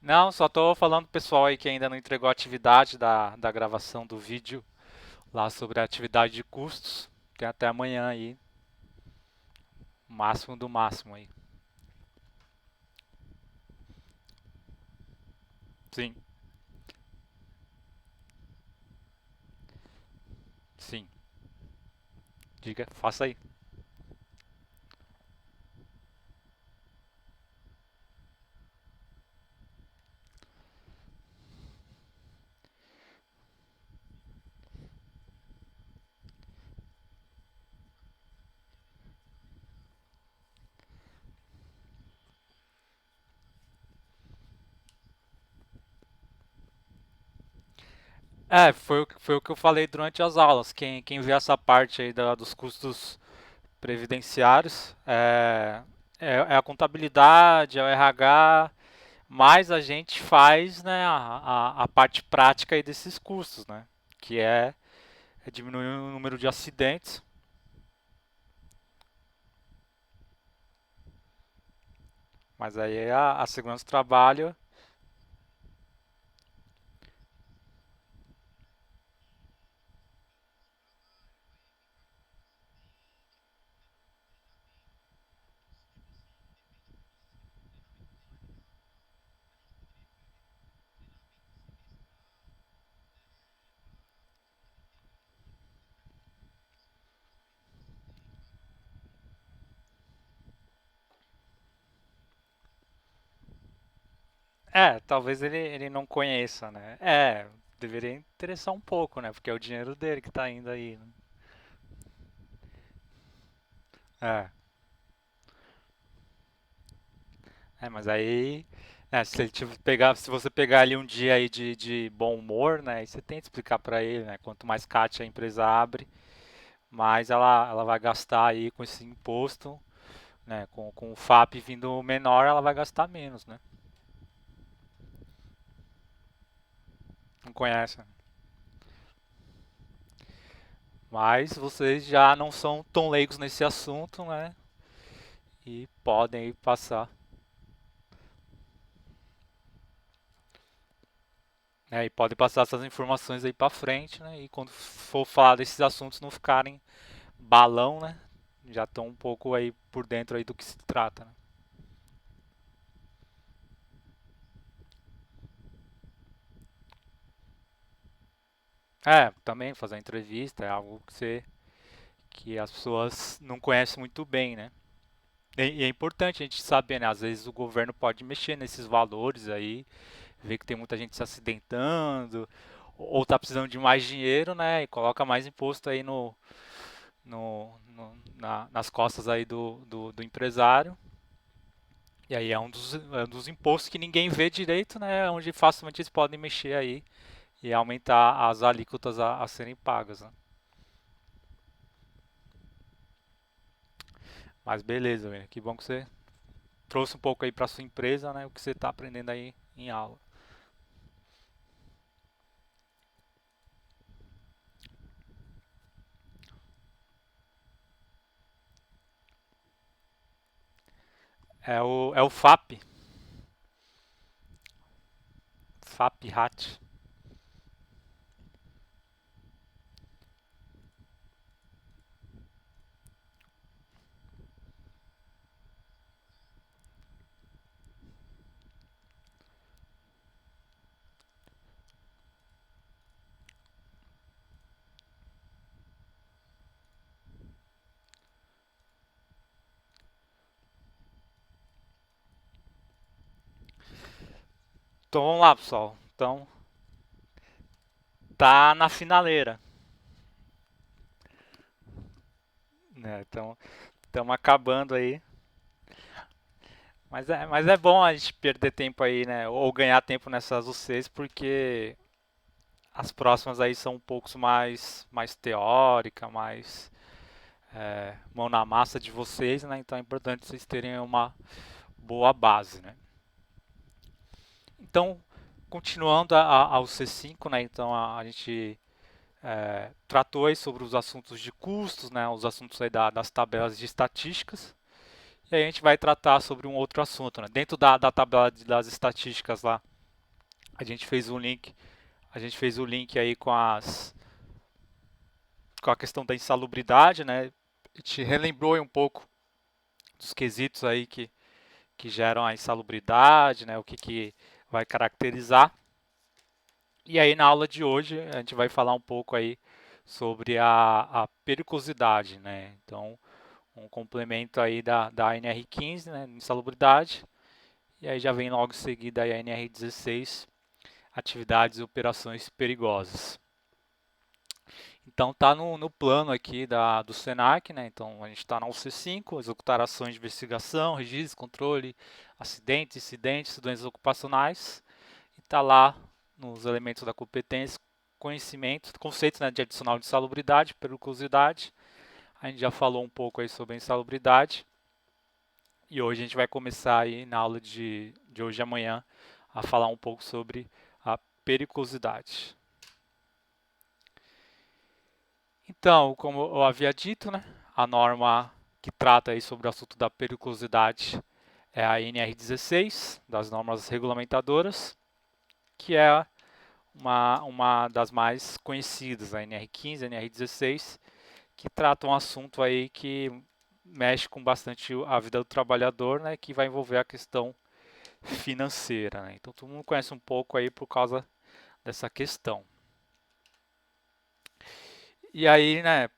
Não, só tô falando pro pessoal aí que ainda não entregou a atividade da gravação do vídeo lá sobre a atividade de custos. Tem até amanhã aí, o máximo do máximo aí. Sim, sim. Diga, faça aí. Foi o que eu falei durante as aulas. Quem vê essa parte aí dos custos previdenciários é a contabilidade, é o RH, mas a gente faz, né, a parte prática aí desses custos, né? Que é diminuir o número de acidentes. Mas aí é a segurança do trabalho. Talvez ele não conheça, né? Deveria interessar um pouco, né? Porque é o dinheiro dele que tá indo aí, né? É, mas aí, se ele se você pegar ali um dia aí de bom humor, né? Aí você tem que explicar pra ele, né? Quanto mais CAT a empresa abre, mais ela vai gastar aí com esse imposto, né? Com o FAP vindo menor, ela vai gastar menos, né? Não conhece, né? Mas vocês já não são tão leigos nesse assunto, né? E podem aí passar. E podem passar essas informações aí pra frente, né? E quando for falar desses assuntos não ficarem balão, né? Já estão um pouco aí por dentro aí do que se trata, né? Também fazer entrevista é algo que as pessoas não conhecem muito bem, né? E é importante a gente saber, né? Às vezes o governo pode mexer nesses valores aí, ver que tem muita gente se acidentando, ou tá precisando de mais dinheiro, né? E coloca mais imposto aí nas costas aí do empresário. E aí é um dos impostos que ninguém vê direito, né? Onde facilmente eles podem mexer aí e aumentar as alíquotas a serem pagas, né? Mas beleza, velho. Que bom que você trouxe um pouco aí para sua empresa, né? O que você está aprendendo aí em aula. É o FAP, FAP RAT. Então vamos lá, pessoal. Então tá na finaleira, né? Então estamos acabando aí. Mas é bom a gente perder tempo aí, né? Ou ganhar tempo nessas UCs, porque as próximas aí são um pouco mais teórica, mais mão na massa de vocês, né? Então é importante vocês terem uma boa base, né? Então, continuando ao C5, né? Então a gente tratou aí sobre os assuntos de custos, né? Os assuntos aí das tabelas de estatísticas. E aí a gente vai tratar sobre um outro assunto, né? Dentro da tabela das estatísticas lá, A gente fez um link, a gente fez o link aí com a questão da insalubridade, né? A gente relembrou aí um pouco dos quesitos aí que geram a insalubridade, né? O que vai caracterizar. E aí na aula de hoje a gente vai falar um pouco aí sobre a periculosidade, né? Então, um complemento aí da NR15, né? Insalubridade. E aí já vem logo em seguida aí a NR16, atividades e operações perigosas. Então tá no plano aqui do SENAC, né? Então a gente está na UC5, executar ações de investigação, registro, controle, acidentes, incidentes, doenças ocupacionais. E está lá nos elementos da competência, conhecimento, conceitos, né, de adicional de insalubridade, periculosidade. A gente já falou um pouco aí sobre a insalubridade. E hoje a gente vai começar aí na aula de hoje e amanhã a falar um pouco sobre a periculosidade. Então, como eu havia dito, né, a norma que trata aí sobre o assunto da periculosidade é a NR16, das normas regulamentadoras, que é uma das mais conhecidas, a NR15, a NR16, que trata um assunto aí que mexe com bastante a vida do trabalhador, né, que vai envolver a questão financeira, né? Então todo mundo conhece um pouco aí por causa dessa questão. E aí, né,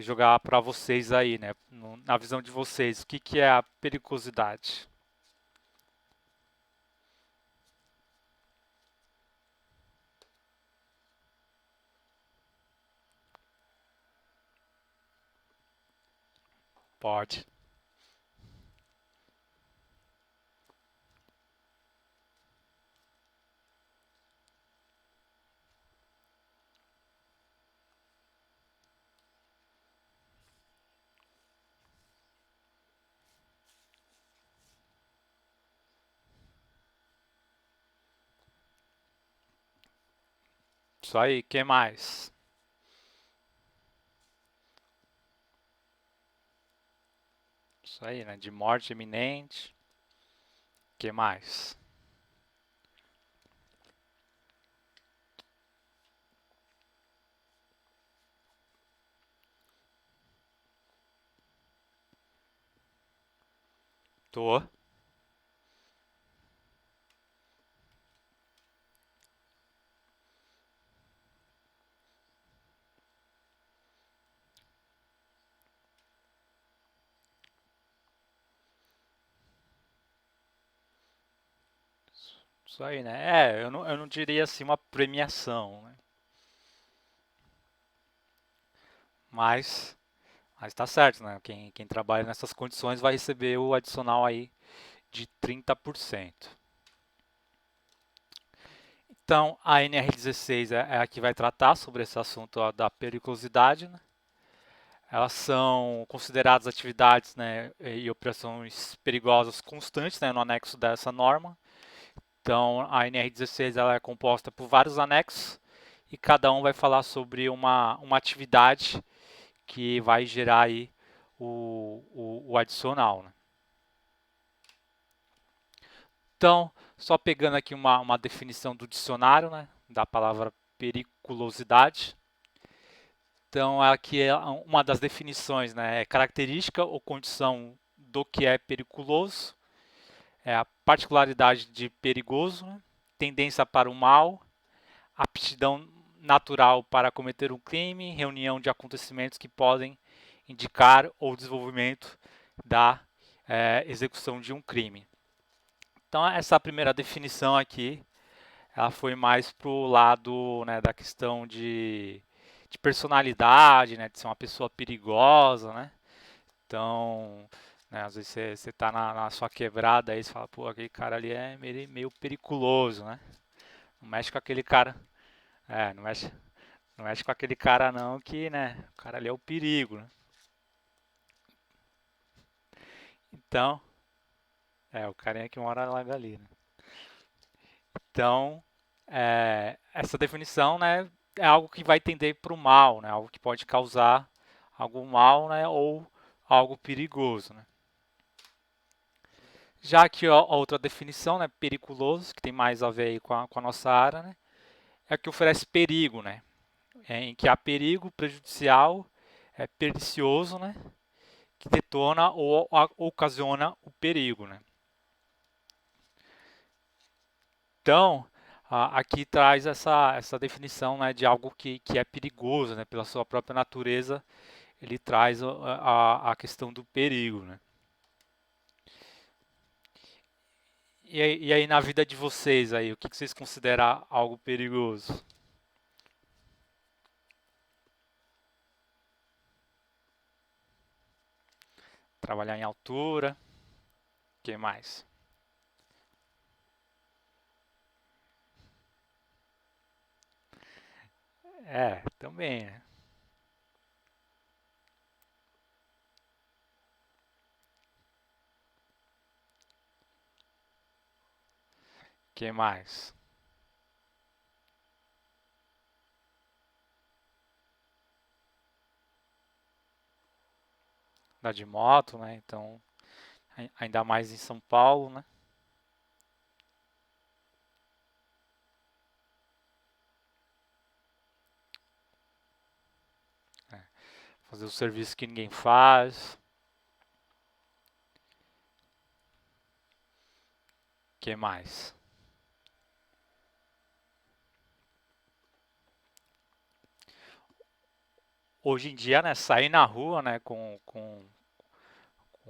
jogar para vocês aí, né, na visão de vocês, o que é a periculosidade? Pode. Isso aí, que mais? Isso aí, né, de morte iminente, que mais? Tô. Isso aí, né? Eu não diria assim uma premiação, né? Mas, mas tá certo, né? Quem trabalha nessas condições vai receber o adicional aí de 30%. Então, a NR16 é a que vai tratar sobre esse assunto ó, da periculosidade, né? Elas são consideradas atividades, né, e operações perigosas constantes, né, no anexo dessa norma. Então, a NR16 ela é composta por vários anexos e cada um vai falar sobre uma atividade que vai gerar aí o adicional, né? Então, só pegando aqui uma definição do dicionário, né, da palavra periculosidade. Então, aqui é uma das definições, né, é característica ou condição do que é periculoso, é a particularidade de perigoso, né, tendência para o mal, aptidão natural para cometer um crime, reunião de acontecimentos que podem indicar o desenvolvimento da execução de um crime. Então, essa primeira definição aqui, ela foi mais para o lado, né, da questão de personalidade, né, de ser uma pessoa perigosa, né? Então, né, às vezes você tá na sua quebrada aí, você fala, pô, aquele cara ali é meio periculoso, né? Não mexe com aquele cara, não mexe com aquele cara não que, né, o cara ali é o perigo, né? Então, o carinha que mora lá ali, né? Então, essa definição, né, é algo que vai tender para o mal, né, algo que pode causar algum mal, né, ou algo perigoso, né. Já aqui ó, a outra definição, né, periculoso, que tem mais a ver aí com a nossa área, né, é que oferece perigo, né, em que há perigo prejudicial, pernicioso, né, que detona ou ocasiona o perigo, né. Então, aqui traz essa definição, né, de algo que é perigoso, né, pela sua própria natureza, ele traz a questão do perigo, né. E aí na vida de vocês aí, o que vocês consideram algo perigoso? Trabalhar em altura, o que mais? É, também, né? O que mais? Andar de moto, né? Então, ainda mais em São Paulo, né? É, fazer o serviço que ninguém faz. O que mais? Hoje em dia, né, sair na rua, né, com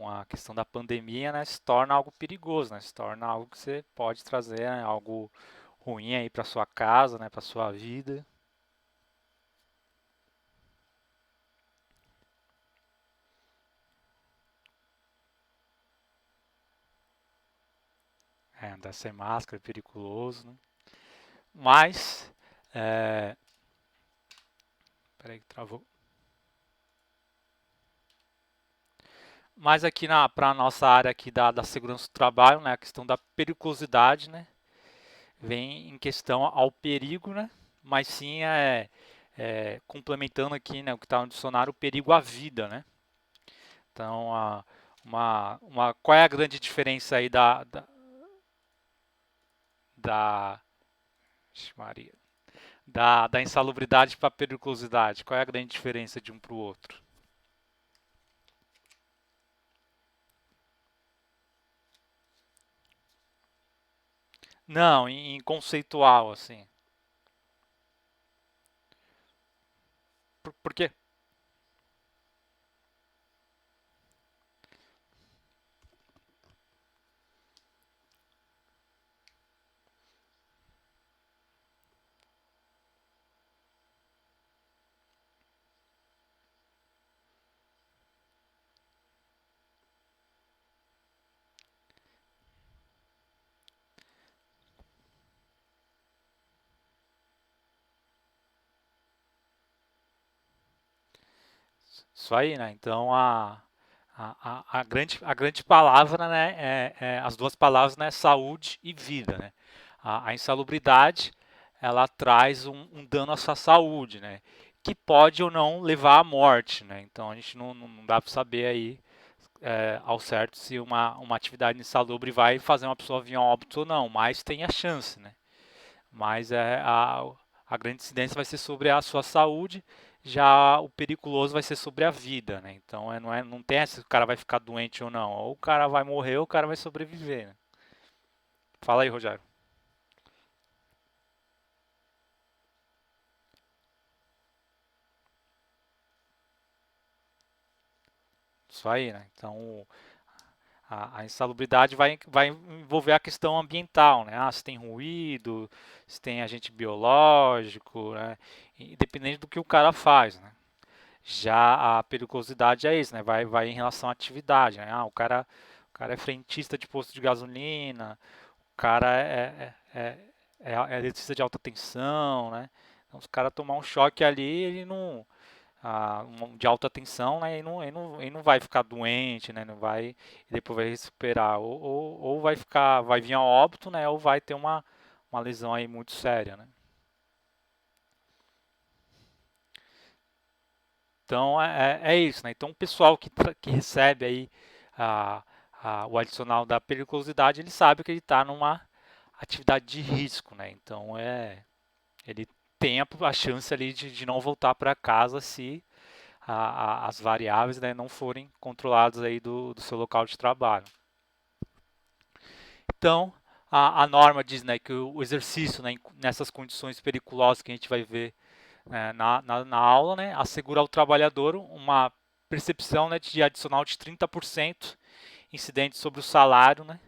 a questão da pandemia, né, se torna algo perigoso, né? Se torna algo que você pode trazer, né, algo ruim aí para sua casa, né, para sua vida. É, andar sem máscara é perigoso, né? Mas, é, peraí que travou. Mas aqui para a nossa área aqui da segurança do trabalho, né, a questão da periculosidade, né, vem em questão ao perigo, né, mas sim complementando aqui, né, o que está no dicionário, o perigo à vida, né. Então, qual é a grande diferença aí da, Ixi, Maria, da insalubridade para a periculosidade? Qual é a grande diferença de um para o outro? Não, em conceitual, assim. Por quê? Isso aí, né? Então a grande palavra, né, as duas palavras, né, saúde e vida, né? A insalubridade, ela traz um dano à sua saúde, né? Que pode ou não levar à morte, né? Então a gente não dá para saber aí ao certo se uma atividade insalubre vai fazer uma pessoa vir a óbito ou não, mas tem a chance, né? Mas a grande incidência vai ser sobre a sua saúde, já o periculoso vai ser sobre a vida, né? Então não tem essa se o cara vai ficar doente ou não. Ou o cara vai morrer ou o cara vai sobreviver, né? Fala aí, Rogério. Isso aí, né? Então a insalubridade vai envolver a questão ambiental, né? Ah, se tem ruído, se tem agente biológico, né? Independente do que o cara faz, né? Já a periculosidade é isso, né? Vai em relação à atividade, né? Ah, o cara é frentista de posto de gasolina, o cara é eletricista de alta tensão, né? Então, se o cara tomar um choque ali, ele não, de alta tensão, né? Ele não vai ficar doente, né? Não vai, e depois vai recuperar, ou vai vir a óbito, né? Ou vai ter uma lesão aí muito séria, né? Então é isso, né? Então o pessoal que recebe aí a, o adicional da periculosidade, ele sabe que ele está numa atividade de risco, né? Então ele tem a chance ali de não voltar para casa se as variáveis, né, não forem controladas aí do seu local de trabalho. Então, a norma diz, né, que o exercício, né, nessas condições periculosas que a gente vai ver, né, na aula, né, assegura ao trabalhador uma percepção, né, de adicional de 30% incidente sobre o salário, né,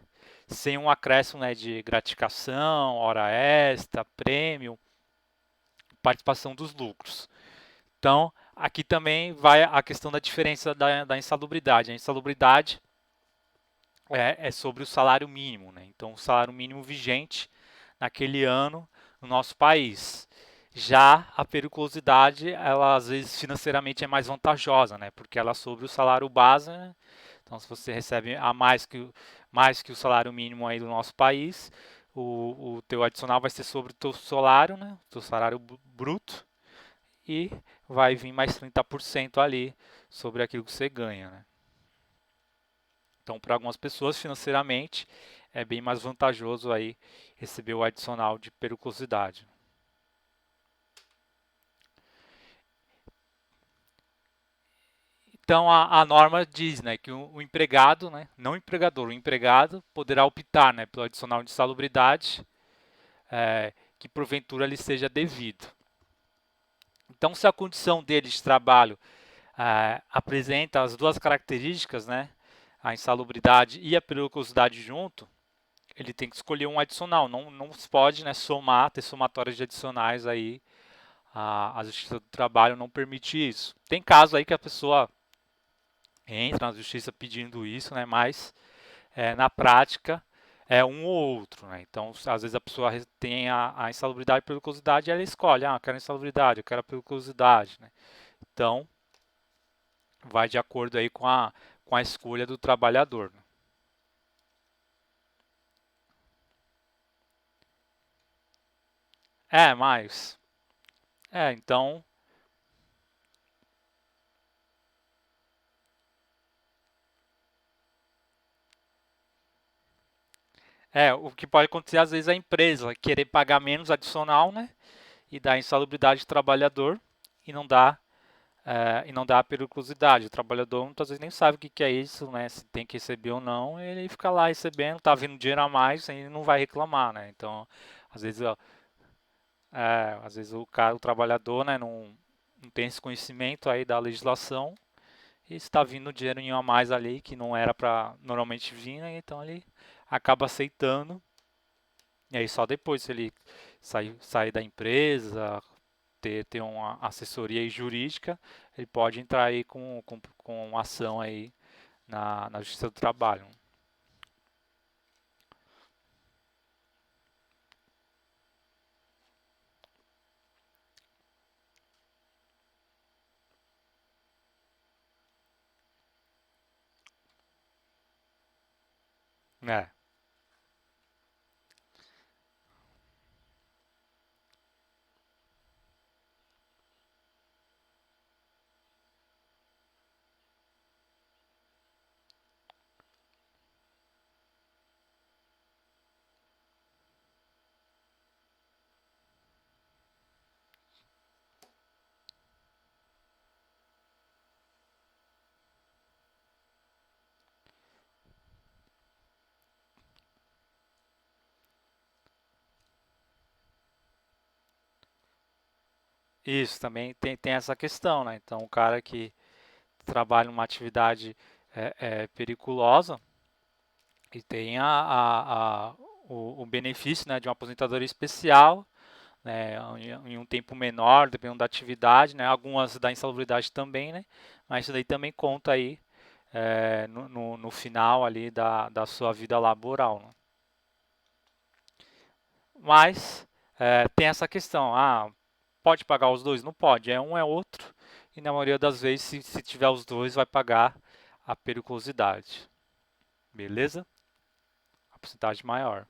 sem um acréscimo, né, de gratificação, hora extra, prêmio, participação dos lucros. Então, aqui também vai a questão da diferença da insalubridade. A insalubridade é sobre o salário mínimo, né? Então, o salário mínimo vigente naquele ano no nosso país. Já a periculosidade, ela às vezes financeiramente é mais vantajosa, né? Porque ela é sobre o salário base, né? Então, se você recebe a mais que o salário mínimo aí do nosso país, o teu adicional vai ser sobre o teu salário, né? O teu salário bruto, e vai vir mais 30% ali sobre aquilo que você ganha, né? Então, para algumas pessoas, financeiramente, é bem mais vantajoso aí receber o adicional de periculosidade. Então, a norma diz, né, que o empregado, né, não o empregador, o empregado poderá optar, né, pelo adicional de salubridade que porventura lhe seja devido. Então, se a condição dele de trabalho apresenta as duas características, né, a insalubridade e a periculosidade junto, ele tem que escolher um adicional. Não se pode, né, somar, ter somatórias de adicionais aí. A Justiça do Trabalho não permite isso. Tem casos aí que a pessoa entra na Justiça pedindo isso, né, mas na prática é um ou outro. Né? Então, às vezes a pessoa tem a insalubridade e periculosidade e ela escolhe, eu quero a insalubridade, eu quero a periculosidade. Né? Então, vai de acordo aí com a escolha do trabalhador. Né? Mas... então... o que pode acontecer às vezes é a empresa querer pagar menos adicional, né? E dar insalubridade ao trabalhador e não dá a periculosidade. O trabalhador muitas vezes nem sabe o que é isso, né? Se tem que receber ou não, ele fica lá recebendo, tá vindo dinheiro a mais, e não vai reclamar, né? Então, às vezes, às vezes o trabalhador, né, não tem esse conhecimento aí da legislação e está vindo dinheiro a mais ali que não era para normalmente vir, né? Então ele acaba aceitando. E aí só depois, se ele sair da empresa, ter uma assessoria jurídica, ele pode entrar aí com uma ação aí na Justiça do Trabalho. É, isso também tem essa questão, né? Então, o cara que trabalha numa atividade periculosa e tem o benefício, né, de uma aposentadoria especial, né, em um tempo menor, dependendo da atividade, né? Algumas da insalubridade também, né? Mas isso daí também conta aí no final ali da sua vida laboral. Né? Mas tem essa questão, pode pagar os dois? Não pode, é um é outro, e na maioria das vezes, se tiver os dois, vai pagar a periculosidade, beleza? A porcentagem maior.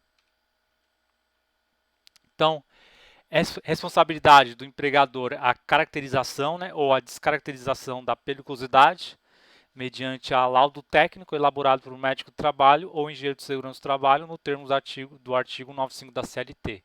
Então, responsabilidade do empregador, a caracterização, né, ou a descaracterização da periculosidade, mediante a laudo técnico elaborado por um médico do trabalho ou engenheiro de segurança do trabalho, no termos do artigo 95 da CLT.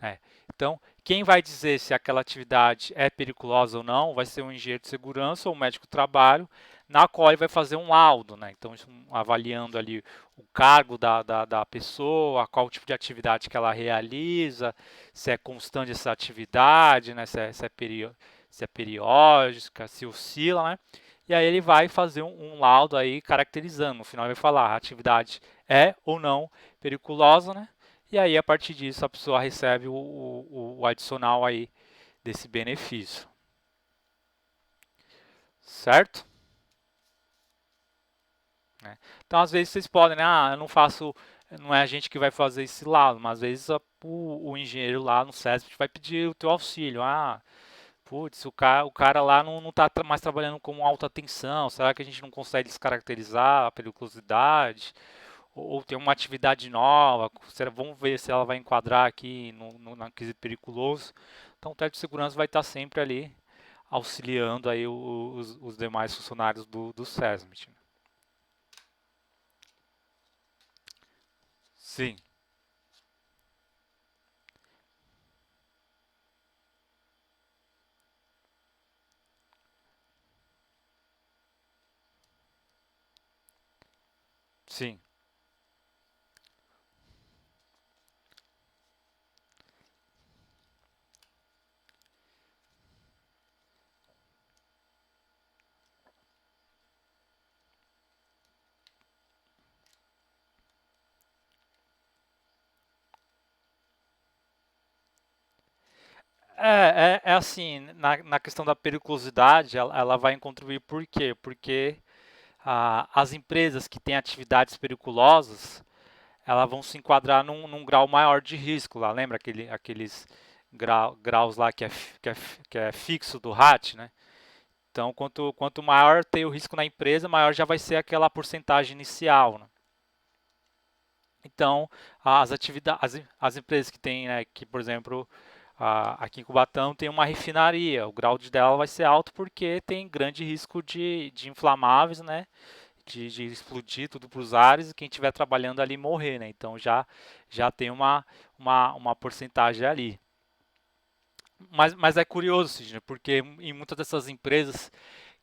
É. Então, quem vai dizer se aquela atividade é periculosa ou não vai ser um engenheiro de segurança ou um médico do trabalho, na qual ele vai fazer um laudo, né? Então, avaliando ali o cargo da pessoa, qual tipo de atividade que ela realiza, se é constante essa atividade, né? Se é periódica, se oscila, né? E aí ele vai fazer um laudo aí caracterizando. No final ele vai falar a atividade é ou não periculosa, né? E aí, a partir disso, a pessoa recebe o adicional aí desse benefício. Certo? Né? Então, às vezes, vocês podem, né? Ah, eu não faço. Não é a gente que vai fazer esse lado, mas às vezes o engenheiro lá no SESP vai pedir o teu auxílio. Ah, putz, o cara lá não está mais trabalhando como alta tensão. Será que a gente não consegue descaracterizar a periculosidade? Ou tem uma atividade nova, vamos ver se ela vai enquadrar aqui na quesito periculoso. Então o técnico de segurança vai estar sempre ali auxiliando aí os demais funcionários do SESMIT. Sim, sim. É assim, na questão da periculosidade, ela vai contribuir por quê? Porque as empresas que têm atividades periculosas, elas vão se enquadrar num grau maior de risco lá. Lembra aqueles graus lá que é fixo do RAT, né? Então, quanto maior tem o risco na empresa, maior já vai ser aquela porcentagem inicial, né? Então, as empresas que têm, né, que por exemplo, aqui em Cubatão tem uma refinaria, o grau de dela vai ser alto porque tem grande risco de inflamáveis, né? De explodir tudo para os ares e quem estiver trabalhando ali morrer, né? Então já tem uma porcentagem ali. Mas é curioso, Sidney, porque em muitas dessas empresas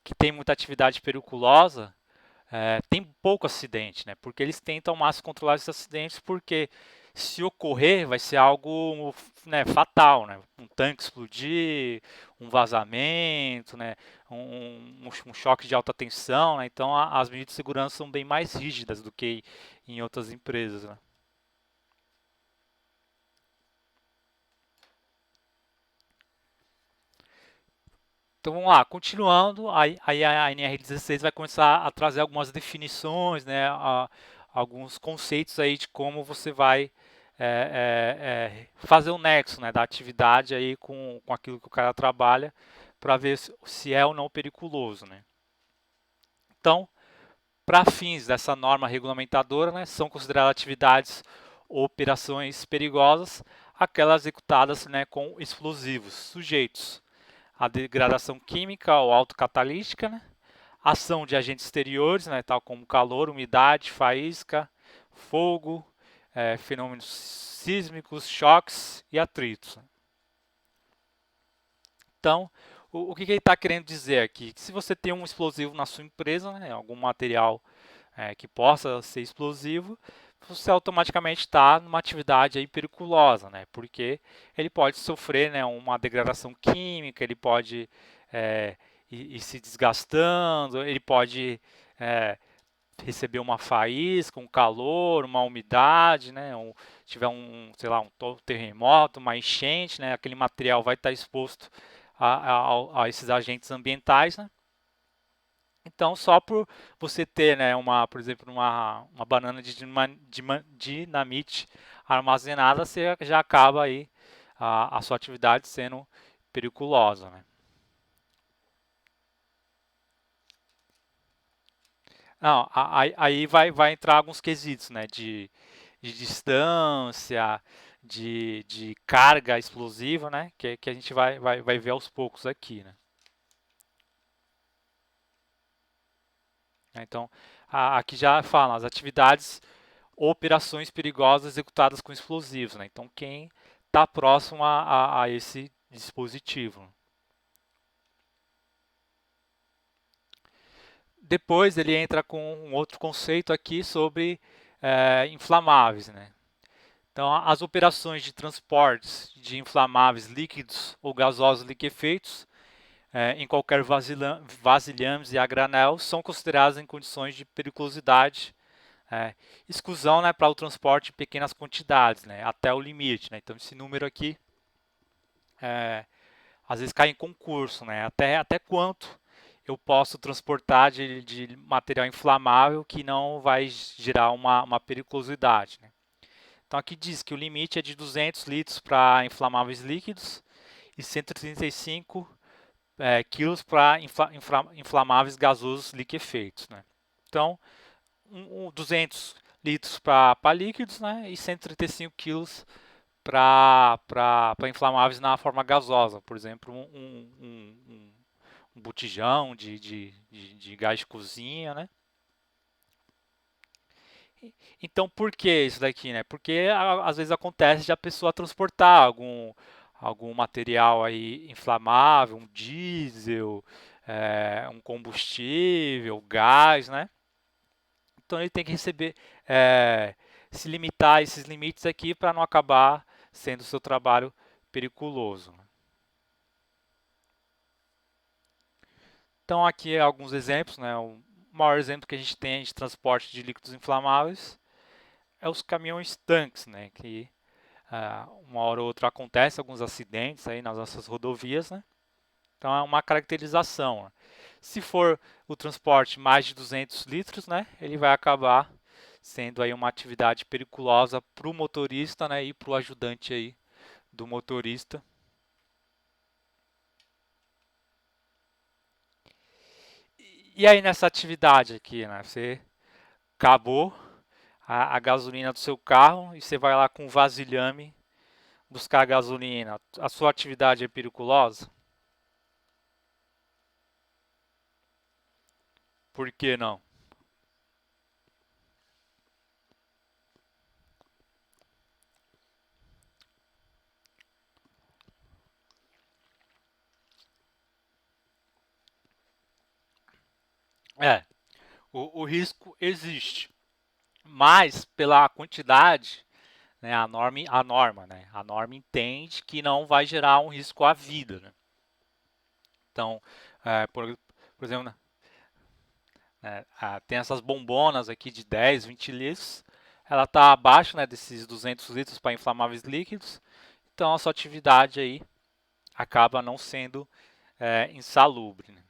que tem muita atividade periculosa, tem pouco acidente, né? Porque eles tentam ao máximo controlar esses acidentes, porque se ocorrer vai ser algo, né, fatal, né? Um tanque explodir, um vazamento, né? Um choque de alta tensão, né? Então as medidas de segurança são bem mais rígidas do que em outras empresas, né? Então vamos lá, continuando, aí a NR16 vai começar a trazer algumas definições, né, alguns conceitos aí de como você vai fazer o nexo, né, da atividade aí com aquilo que o cara trabalha para ver se é ou não periculoso, né. Então, para fins dessa norma regulamentadora, né, são consideradas atividades ou operações perigosas aquelas executadas, né, com explosivos sujeitos a degradação química ou autocatalítica, né? Ação de agentes exteriores, né, tal como calor, umidade, faísca, fogo, fenômenos sísmicos, choques e atritos. Então, o que ele está querendo dizer aqui? Que se você tem um explosivo na sua empresa, né, algum material que possa ser explosivo, você automaticamente está numa atividade aí periculosa, né? Porque ele pode sofrer, né, uma degradação química, ele pode ir se desgastando, ele pode é, receber uma faísca, um calor, uma umidade, né? Tiver sei lá, um terremoto, uma enchente, né? Aquele material vai estar exposto a esses agentes ambientais, né? Então, só por você ter, né, por exemplo, uma banana de dinamite armazenada, você já acaba aí a sua atividade sendo periculosa, né? Não, aí vai entrar alguns quesitos, né, de distância, de carga explosiva, né, que a gente vai ver aos poucos aqui, né? né? Então, aqui já fala as atividades ou operações perigosas executadas com explosivos, né? Então, quem está próximo a esse dispositivo. Depois ele entra com um outro conceito aqui sobre inflamáveis, né? Então, as operações de transportes de inflamáveis líquidos ou gasosos liquefeitos em qualquer vasilhames e a granel são consideradas em condições de periculosidade, exclusão, né, para o transporte em pequenas quantidades, né, até o limite, né. Então, esse número aqui, às vezes cai em concurso, né, até quanto eu posso transportar de material inflamável que não vai gerar uma periculosidade, né. Então, aqui diz que o limite é de 200 litros para inflamáveis líquidos e 135 quilos para inflamáveis gasosos liquefeitos, né. Então, 200 litros para líquidos, né, e 135 quilos para inflamáveis na forma gasosa, por exemplo, um botijão de gás de cozinha, né. Então, por que isso daqui, né? Porque às vezes acontece de a pessoa transportar algum material aí inflamável, um diesel, um combustível, gás, né? Então ele tem que receber, se limitar a esses limites aqui para não acabar sendo o seu trabalho periculoso. Então aqui alguns exemplos, né? O maior exemplo que a gente tem de transporte de líquidos inflamáveis é os caminhões tanques, né? Que uma hora ou outra acontece alguns acidentes aí nas nossas rodovias, né? Então é uma caracterização. Né? Se for o transporte mais de 200 litros, né? Ele vai acabar sendo aí uma atividade periculosa para o motorista, né? E para o ajudante aí do motorista. E aí nessa atividade aqui, né? Você acabou a gasolina do seu carro e você vai lá com um vasilhame buscar gasolina. A sua atividade é periculosa? Por que não? É, o risco existe, mas pela quantidade, né, a norma entende que não vai gerar um risco à vida, né? Então, por exemplo, né, tem essas bombonas aqui de 10, 20 litros, ela está abaixo, né, desses 200 litros para inflamáveis líquidos, então a sua atividade aí acaba não sendo insalubre. Né?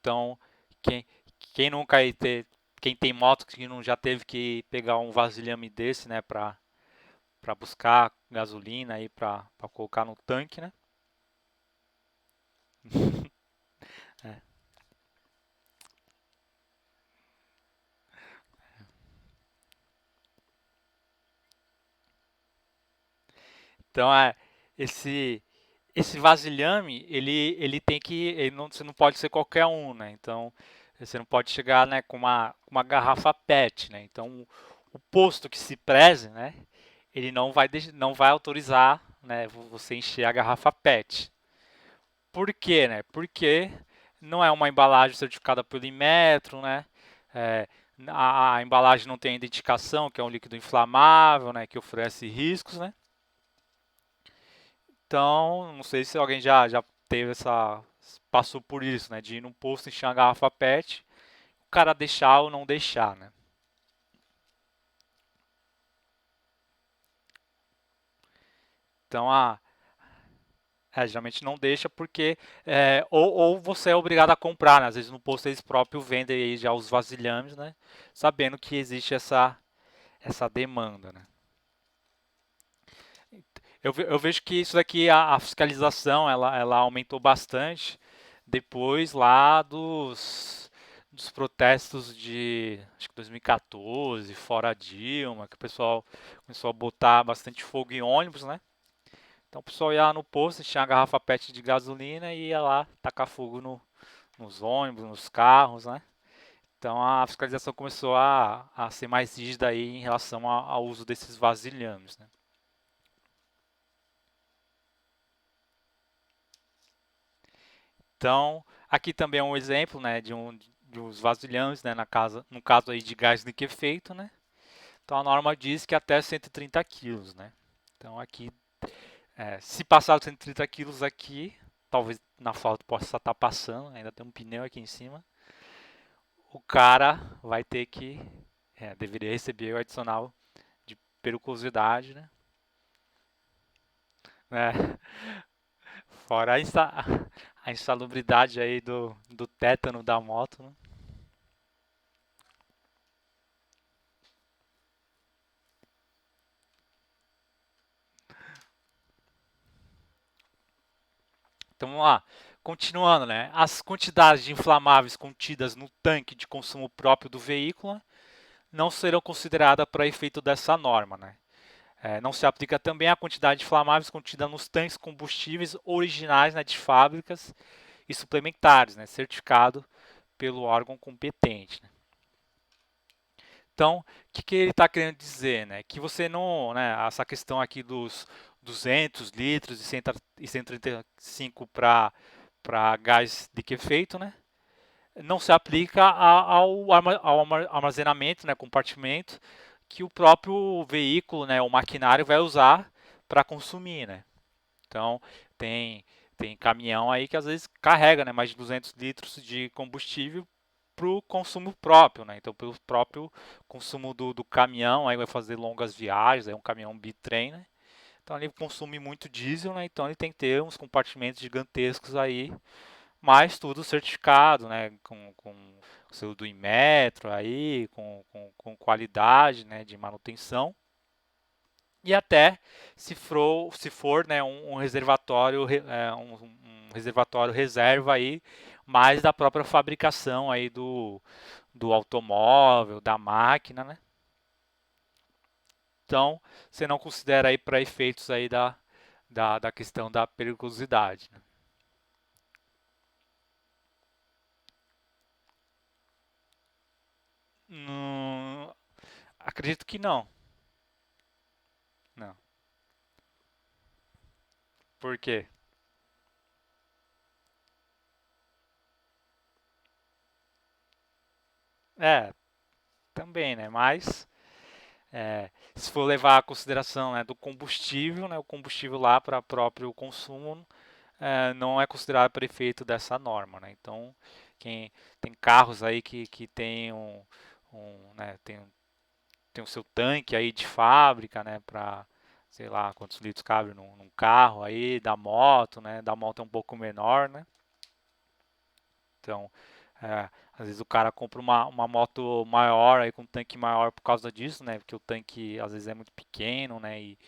Então, quem, quem nunca aí quem tem moto que não já teve que pegar um vasilhame desse, né, para buscar gasolina aí para colocar no tanque, né? É. Então, esse esse vasilhame, ele tem que você não pode ser qualquer um, né? Então, você não pode chegar, né, com uma garrafa PET, né? Então, o posto que se preze, né, ele não vai autorizar, né, você encher a garrafa PET. Por quê, né? Porque não é uma embalagem certificada pelo Inmetro, né? É, a embalagem não tem identificação, que é um líquido inflamável, né? Que oferece riscos, né? Então, não sei se alguém já teve passou por isso, né? De ir num posto encher uma garrafa PET, o cara deixar ou não deixar, né? Então, geralmente não deixa porque ou você é obrigado a comprar, né? Às vezes no posto eles próprios vendem aí já os vasilhames, né? Sabendo que existe essa demanda, né? Eu vejo que isso daqui, a fiscalização, ela aumentou bastante depois lá dos protestos de, acho que 2014, fora Dilma, que o pessoal começou a botar bastante fogo em ônibus, né? Então o pessoal ia lá no posto, tinha a garrafa PET de gasolina e ia lá tacar fogo nos ônibus, nos carros, né? Então a fiscalização começou a ser mais rígida aí em relação ao uso desses vasilhames, né? Então aqui também é um exemplo, né, de uns vasilhames, né, no caso aí de gás liquefeito, né? Então a norma diz que até 130 quilos, né? Então aqui, se passar dos 130 quilos aqui, talvez na foto possa estar passando, ainda tem um pneu aqui em cima, o cara vai ter que, deveria receber o adicional de periculosidade, né? É, fora a insalubridade aí do tétano da moto, né? Então vamos lá. Continuando, né? As quantidades de inflamáveis contidas no tanque de consumo próprio do veículo não serão consideradas para efeito dessa norma, né? Não se aplica também a quantidade de inflamáveis contida nos tanques combustíveis originais, né, de fábricas e suplementares, né, certificado pelo órgão competente, né? Então, o que ele está querendo dizer, né? Que você não, né, essa questão aqui dos 200 litros e 135 para gás liquefeito, né? Não se aplica ao armazenamento, né, compartimento que o próprio veículo, né, o maquinário vai usar para consumir, né? Então, tem tem caminhão aí que às vezes carrega, né, mais de 200 litros de combustível para o consumo próprio, né? Então, pelo próprio consumo do caminhão, aí vai fazer longas viagens, é um caminhão bitrem, né? Então ele consome muito diesel, né? Então ele tem que ter uns compartimentos gigantescos aí, mas tudo certificado, né? Com o selo do Inmetro aí, com qualidade, né? De manutenção. E até se for né, um reservatório, um reservatório reserva aí, mais da própria fabricação aí do automóvel, da máquina, né? Então, você não considera aí para efeitos aí da questão da periculosidade, né? Acredito que não. Não. Por quê? É, também, né? Mas se for levar a consideração, né, do combustível, né, o combustível lá para próprio consumo, não é considerado prefeito dessa norma, né? Então, quem tem carros aí que tem né, tem o seu tanque aí de fábrica, né, para sei lá quantos litros cabe num carro aí, da moto, né? Da moto é um pouco menor, né? Então, às vezes o cara compra uma moto maior aí com um tanque maior por causa disso, né? Porque o tanque às vezes é muito pequeno, né? E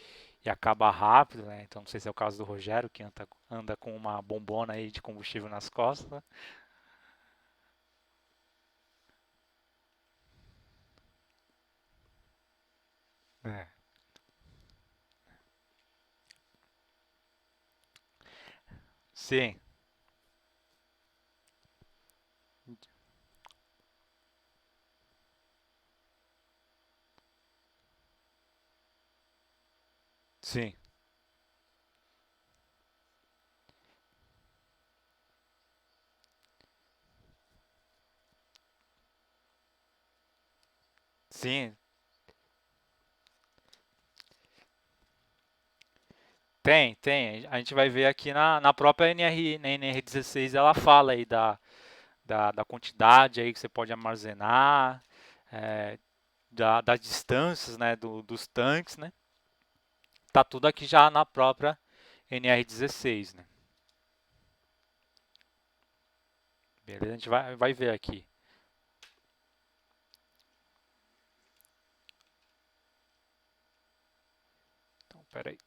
acaba rápido, né? Então não sei se é o caso do Rogério que anda com uma bombona aí de combustível nas costas, né? É. Sim, sim, sim. Tem. A gente vai ver aqui na própria NR, na NR16 ela fala aí da quantidade aí que você pode armazenar, é, das distâncias, né, dos tanques, né? Tá tudo aqui já na própria NR16, né? Beleza? A gente vai ver aqui. Então, peraí.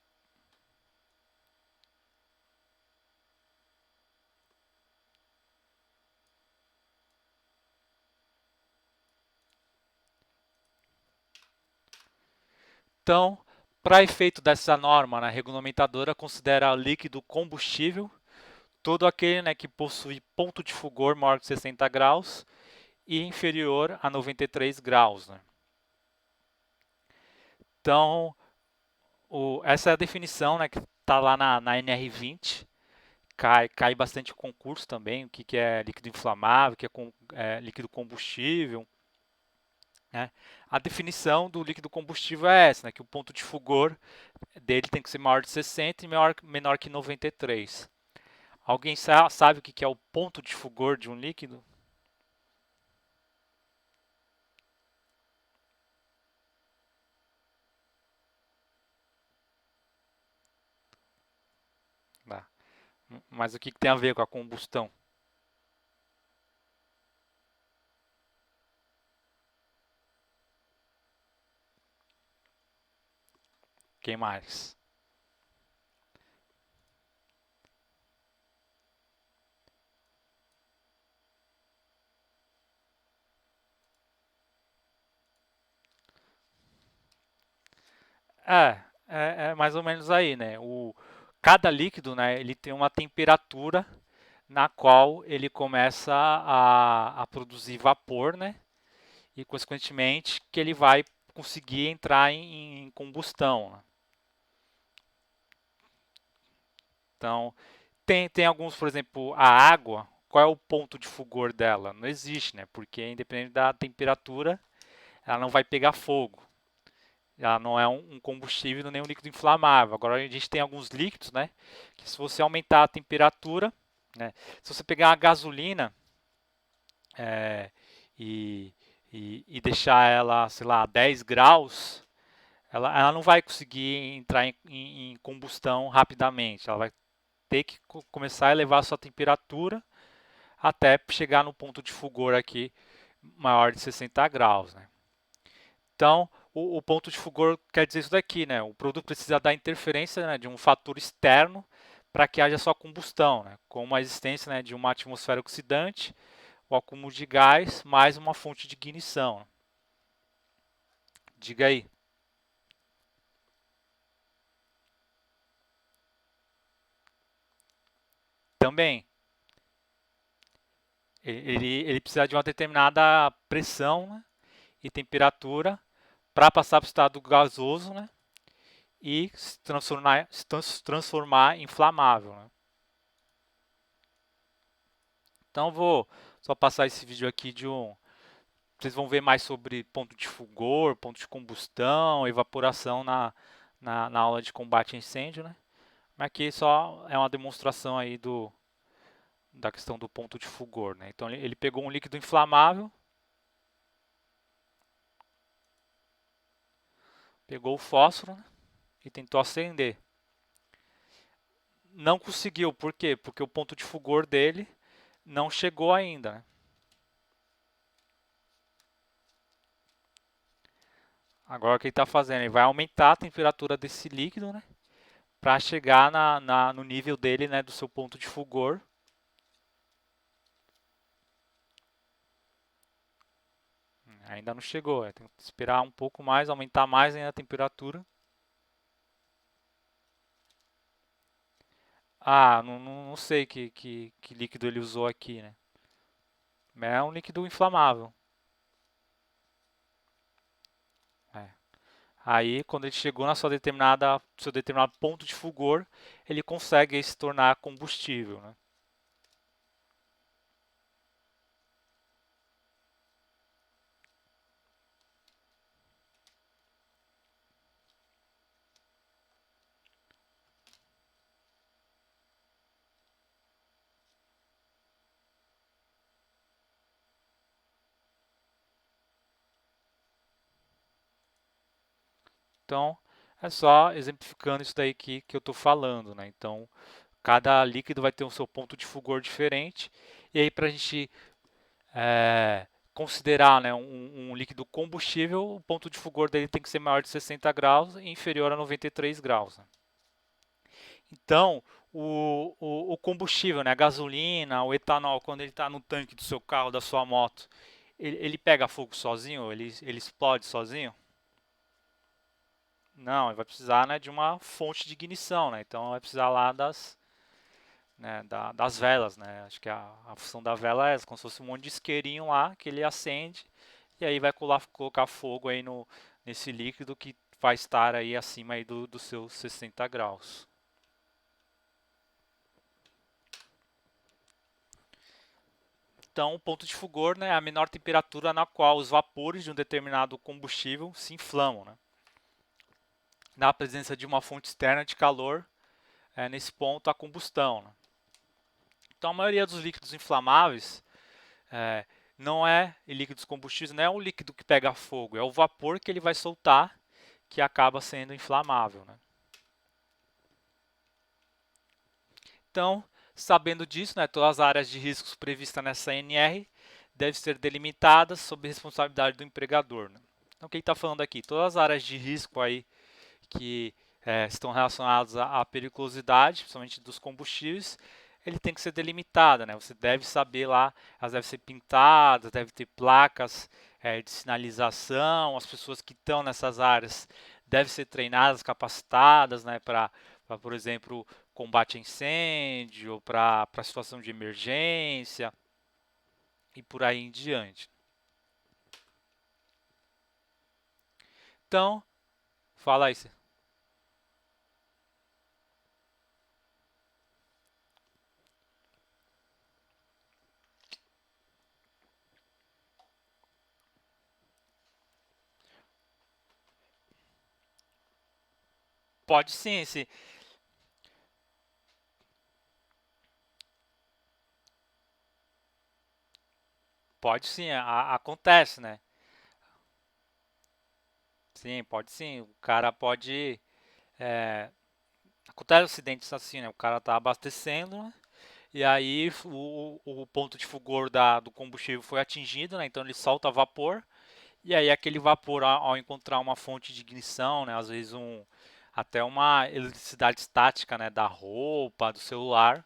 Então, Para efeito dessa norma, né, a regulamentadora considera líquido combustível todo aquele, né, que possui ponto de fulgor maior que 60 graus e inferior a 93 graus. Né? Então, essa é a definição, né, que está lá na NR20. Cai bastante concurso também, o que é líquido inflamável, o que é líquido combustível. Né? A definição do líquido combustível é essa, né, que o ponto de fulgor dele tem que ser maior de 60 e menor que 93. Alguém sabe o que é o ponto de fulgor de um líquido? Tá. Mas o que tem a ver com a combustão? Quem mais? É mais ou menos aí, né? Cada líquido, né, ele tem uma temperatura na qual ele começa a produzir vapor, né? E consequentemente que ele vai conseguir entrar em combustão. Né? Então, tem alguns, por exemplo, a água, qual é o ponto de fulgor dela? Não existe, né? Porque independente da temperatura, ela não vai pegar fogo. Ela não é um combustível nem um líquido inflamável. Agora a gente tem alguns líquidos, né? Que se você aumentar a temperatura, né? Se você pegar a gasolina é, e, e deixar ela, sei lá, 10 graus, ela não vai conseguir entrar em combustão rapidamente. Ela vai ter que começar a elevar a sua temperatura até chegar no ponto de fulgor aqui maior de 60 graus. Né? Então, o ponto de fulgor quer dizer isso daqui, né? O produto precisa da interferência, né, de um fator externo para que haja sua combustão, né? Como a existência, né, de uma atmosfera oxidante, o acúmulo de gás, mais uma fonte de ignição. Diga aí. Também, ele precisa de uma determinada pressão, né, e temperatura para passar para o estado gasoso, né, e se transformar em inflamável. Né. Então vou só passar esse vídeo aqui de um. Vocês vão ver mais sobre ponto de fulgor, ponto de combustão, evaporação na aula de combate a incêndio, né? Mas aqui só é uma demonstração aí da questão do ponto de fulgor, né? Então ele pegou um líquido inflamável, pegou o fósforo, né, e tentou acender. Não conseguiu, por quê? Porque o ponto de fulgor dele não chegou ainda. Né? Agora o que ele está fazendo? Ele vai aumentar a temperatura desse líquido, né? Para chegar no nível dele, né? Do seu ponto de fulgor. Ainda não chegou, tem que esperar um pouco mais, aumentar mais ainda a temperatura. Ah, não sei que líquido ele usou aqui, né? É um líquido inflamável. É. Aí, quando ele chegou na seu determinado ponto de fulgor, ele consegue se tornar combustível, né? Então, é só exemplificando isso daí que eu estou falando, né? Então, cada líquido vai ter o seu ponto de fulgor diferente. E aí, para a gente considerar, né, um líquido combustível, o ponto de fulgor dele tem que ser maior de 60 graus e inferior a 93 graus. Né? Então, o combustível, né, a gasolina, o etanol, quando ele está no tanque do seu carro, da sua moto, ele pega fogo sozinho? Ele explode sozinho? Não, vai precisar, né, de uma fonte de ignição, né? Então vai precisar lá das velas, né? Acho que a função da vela é essa, como se fosse um monte de isqueirinho lá que ele acende e aí vai colocar fogo aí nesse líquido que vai estar aí acima aí dos seus 60 graus. Então, o ponto de fulgor, né, é a menor temperatura na qual os vapores de um determinado combustível se inflamam, né? Na presença de uma fonte externa de calor, nesse ponto a combustão, né? Então, a maioria dos líquidos inflamáveis é, não é líquidos combustíveis, não é um líquido que pega fogo, é o vapor que ele vai soltar que acaba sendo inflamável, né? Então, sabendo disso, né, todas as áreas de riscos previstas nessa NR devem ser delimitadas sob responsabilidade do empregador, né? Então, quem está falando aqui? Todas as áreas de risco aí que estão relacionadas à periculosidade, principalmente dos combustíveis, ele tem que ser delimitada, né? Você deve saber lá, elas devem ser pintadas, deve ter placas de sinalização, as pessoas que estão nessas áreas devem ser treinadas, capacitadas, né, para, por exemplo, combate a incêndio, para situação de emergência e por aí em diante. Então, fala aí. Pode sim, pode sim, acontece, né? Sim, pode sim. O cara pode. É, acontece acidentes assim, né? O cara tá abastecendo, né? E aí o ponto de fulgor do combustível foi atingido, né? Então ele solta vapor. E aí aquele vapor, ao encontrar uma fonte de ignição, né? Às vezes até uma eletricidade estática, né? Da roupa, do celular,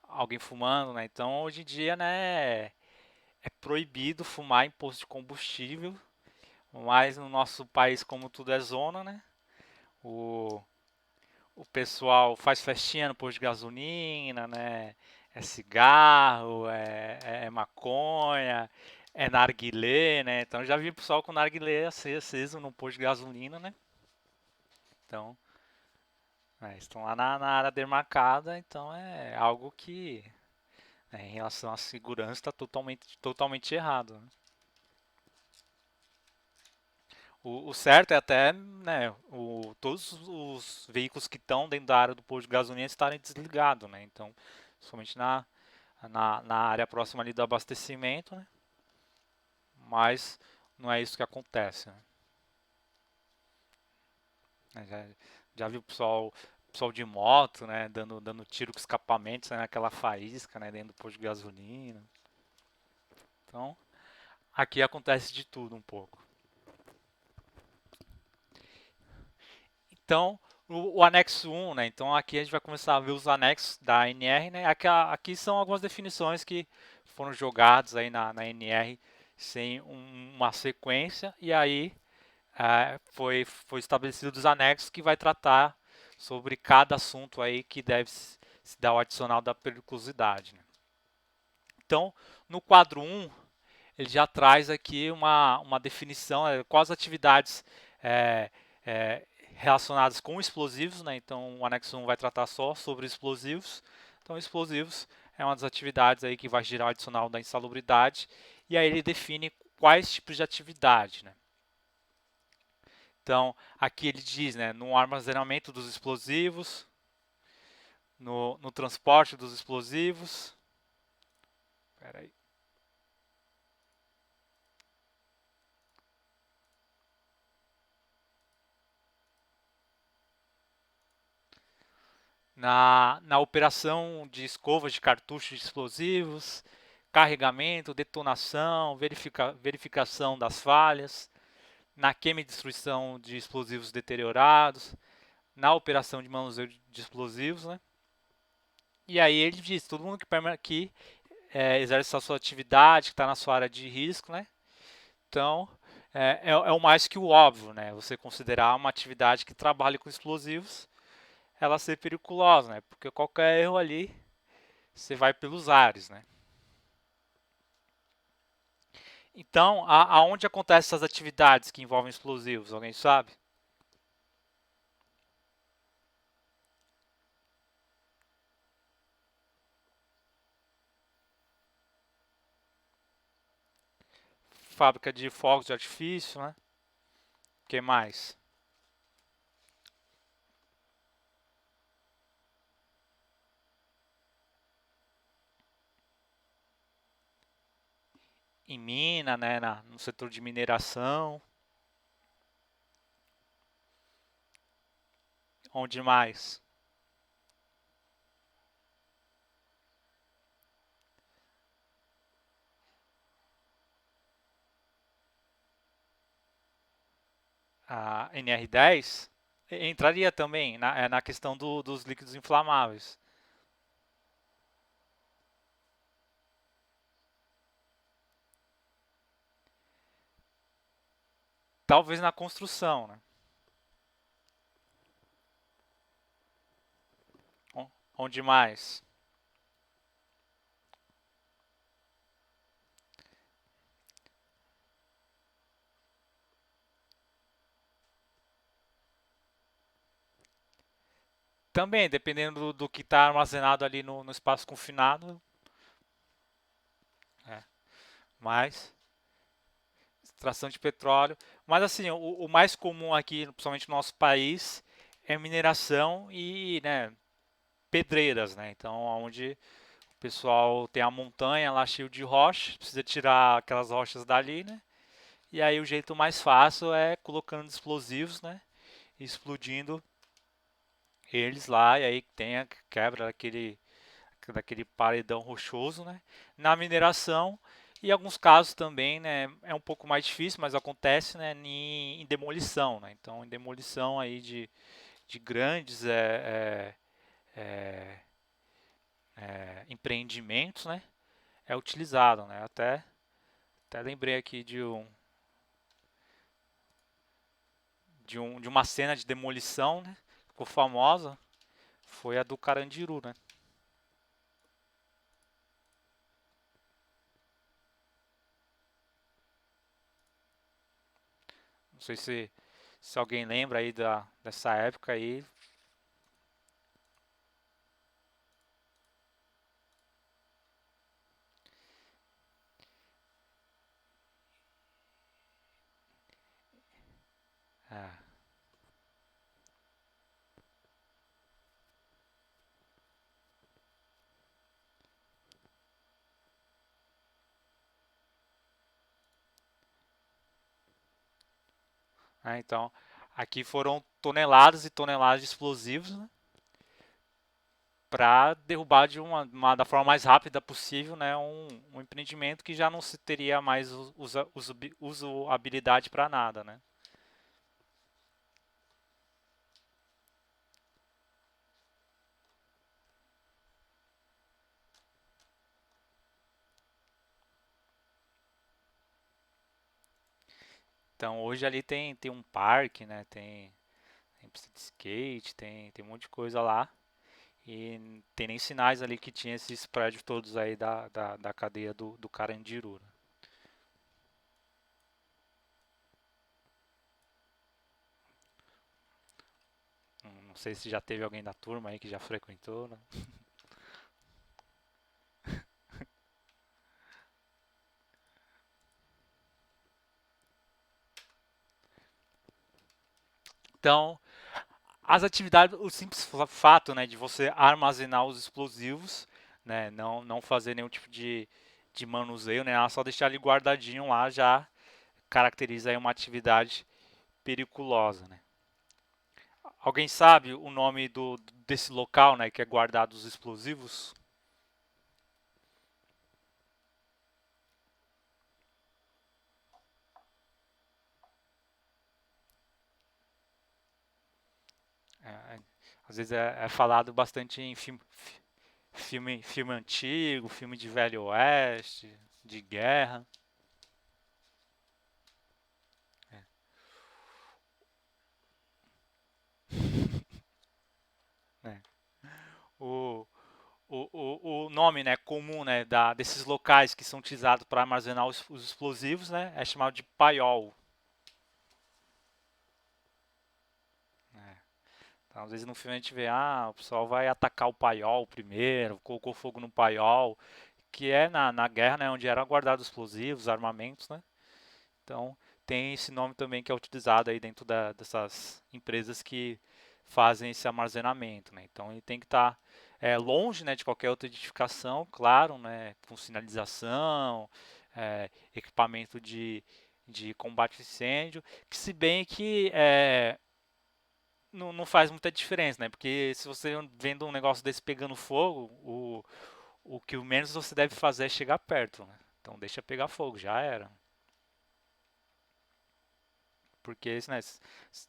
alguém fumando, né? Então hoje em dia, né? É proibido fumar em posto de combustível. Mas no nosso país, como tudo é zona, né? O, o pessoal faz festinha no posto de gasolina, né? É cigarro, é maconha, é narguilé, né? Então já vi pessoal com narguilé aceso no posto de gasolina, né? Então, estão lá na área demarcada, então é algo que, em relação à segurança, está totalmente errado, né? O certo é até, né, todos os veículos que estão dentro da área do posto de gasolina estarem desligados, né? Então, somente na área próxima ali do abastecimento, né? Mas não é isso que acontece, né? Já vi o pessoal de moto, né, dando tiro com escapamento, saindo aquela faísca, né, dentro do posto de gasolina. Então, aqui acontece de tudo um pouco. Então, o anexo 1, né? Então aqui a gente vai começar a ver os anexos da NR, né? Aqui são algumas definições que foram jogadas aí na NR sem uma sequência e aí foi estabelecido os anexos que vai tratar sobre cada assunto aí que deve se dar o adicional da periculosidade, né? Então, no quadro 1, ele já traz aqui uma definição, quais atividades é, é, relacionadas com explosivos, né? Então o anexo 1 vai tratar só sobre explosivos. Então explosivos é uma das atividades aí que vai gerar o adicional da insalubridade e aí ele define quais tipos de atividade, né? Então aqui ele diz, né, no armazenamento dos explosivos, no transporte dos explosivos. Espera aí. Na operação de escovas de cartuchos de explosivos, carregamento, detonação, verificação das falhas, na queima e destruição de explosivos deteriorados, na operação de manuseio de explosivos, né? E aí ele diz, todo mundo que exerce a sua atividade, que está na sua área de risco, né? Então, é o mais que o óbvio, né? Você considerar uma atividade que trabalha com explosivos, ela ser periculosa, né? Porque qualquer erro ali, você vai pelos ares, né? Então, aonde acontecem essas atividades que envolvem explosivos? Alguém sabe? Fábrica de fogos de artifício, né? O que mais? Em mina, né? No setor de mineração. Onde mais? A NR10 entraria também na questão dos líquidos inflamáveis. Talvez na construção, né? Onde mais? Também, dependendo do que está armazenado ali no espaço confinado, é, mais extração de petróleo. Mas assim, o mais comum aqui, principalmente no nosso país, é mineração e, né, pedreiras, né? Então, onde o pessoal tem a montanha lá cheio de rocha, precisa tirar aquelas rochas dali, né? E aí o jeito mais fácil é colocando explosivos, né? E explodindo eles lá, e aí tem a quebra daquele paredão rochoso, né? Na mineração e em alguns casos também, né, é um pouco mais difícil, mas acontece, né, em demolição, né? Então, em demolição aí de grandes é, empreendimentos, né, é utilizado, né? Até lembrei aqui de uma cena de demolição, né? Ficou famosa, foi a do Carandiru, né? Não sei se alguém lembra aí dessa época aí. É, então, aqui foram toneladas e toneladas de explosivos, né, para derrubar da forma mais rápida possível, né, um empreendimento que já não se teria mais usabilidade para nada, né. Então hoje ali tem um parque, né, tem pista de skate, tem um monte de coisa lá. E tem nem sinais ali que tinha esses prédios todos aí da cadeia do Carandiru, né. Não sei se já teve alguém da turma aí que já frequentou, né? Então, as atividades, o simples fato, né, de você armazenar os explosivos, né, não fazer nenhum tipo de manuseio, né, só deixar ele guardadinho lá já caracteriza aí uma atividade periculosa, né. Alguém sabe o nome desse local, né, que é guardado os explosivos? É, às vezes é falado bastante em filme antigo, filme de Velho Oeste, de guerra. o nome, né, comum, né, desses locais que são utilizados para armazenar os explosivos, né, é chamado de paiol. Né. Então, às vezes no filme a gente vê, o pessoal vai atacar o paiol primeiro, colocou fogo no paiol, que é na guerra, né, onde eram guardados explosivos, armamentos, né. Então, tem esse nome também que é utilizado aí dentro dessas empresas que fazem esse armazenamento, né. Então, ele tem que estar longe, né, de qualquer outra edificação, claro, né, com sinalização, equipamento de combate a incêndio, que se bem que não faz muita diferença, né, porque se você vendo um negócio desse pegando fogo, o que o menos você deve fazer é chegar perto, né. Então, deixa pegar fogo, já era. Porque, né,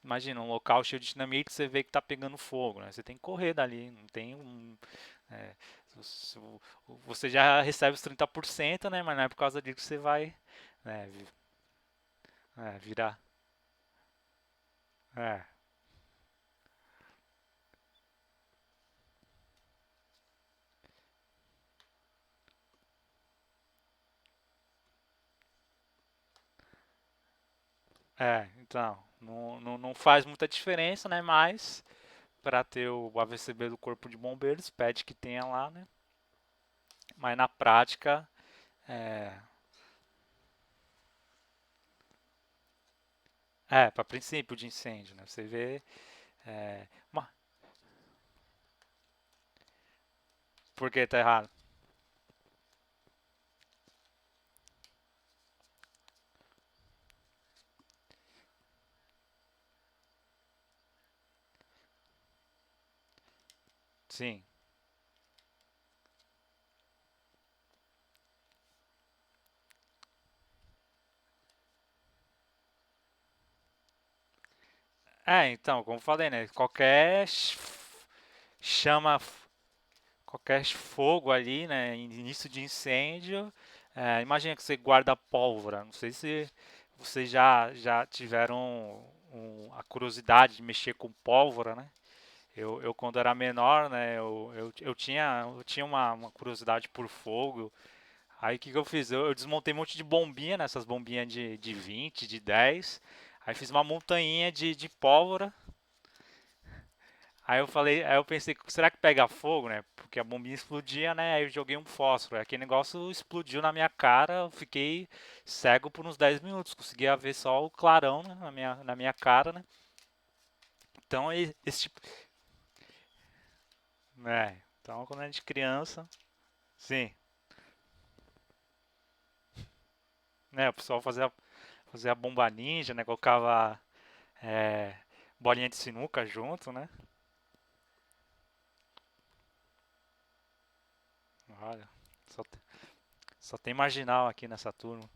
imagina, um local cheio de dinamite, você vê que tá pegando fogo, né? Você tem que correr dali, não tem um... é, você já recebe os 30%, né? Mas não é por causa disso que você vai, né, virar. É, então, não faz muita diferença, né? Mas, para ter o AVCB do Corpo de Bombeiros, pede que tenha lá, né? Mas na prática, é, para princípio de incêndio, né? Você vê, é, uma, por que tá errado? Sim. Então, como eu falei, né? Chama, qualquer fogo ali, né? Início de incêndio. Imagina que você guarda pólvora. Não sei se vocês já tiveram a curiosidade de mexer com pólvora, né? Eu quando era menor, né? Eu tinha uma curiosidade por fogo. Aí o que eu fiz? Eu desmontei um monte de bombinha, né? Essas bombinhas de 20, de 10. Aí fiz uma montanha de pólvora. Aí eu pensei, será que pega fogo, né? Porque a bombinha explodia, né? Aí eu joguei um fósforo. Aí aquele negócio explodiu na minha cara, eu fiquei cego por uns 10 minutos. Conseguia ver só o clarão, né, na minha cara, né? Então, esse tipo. Então, quando a gente é criança. Sim. Né? O pessoal fazia bomba ninja, né? Colocava é, bolinha de sinuca junto, né? Olha, só, só tem marginal aqui nessa turma.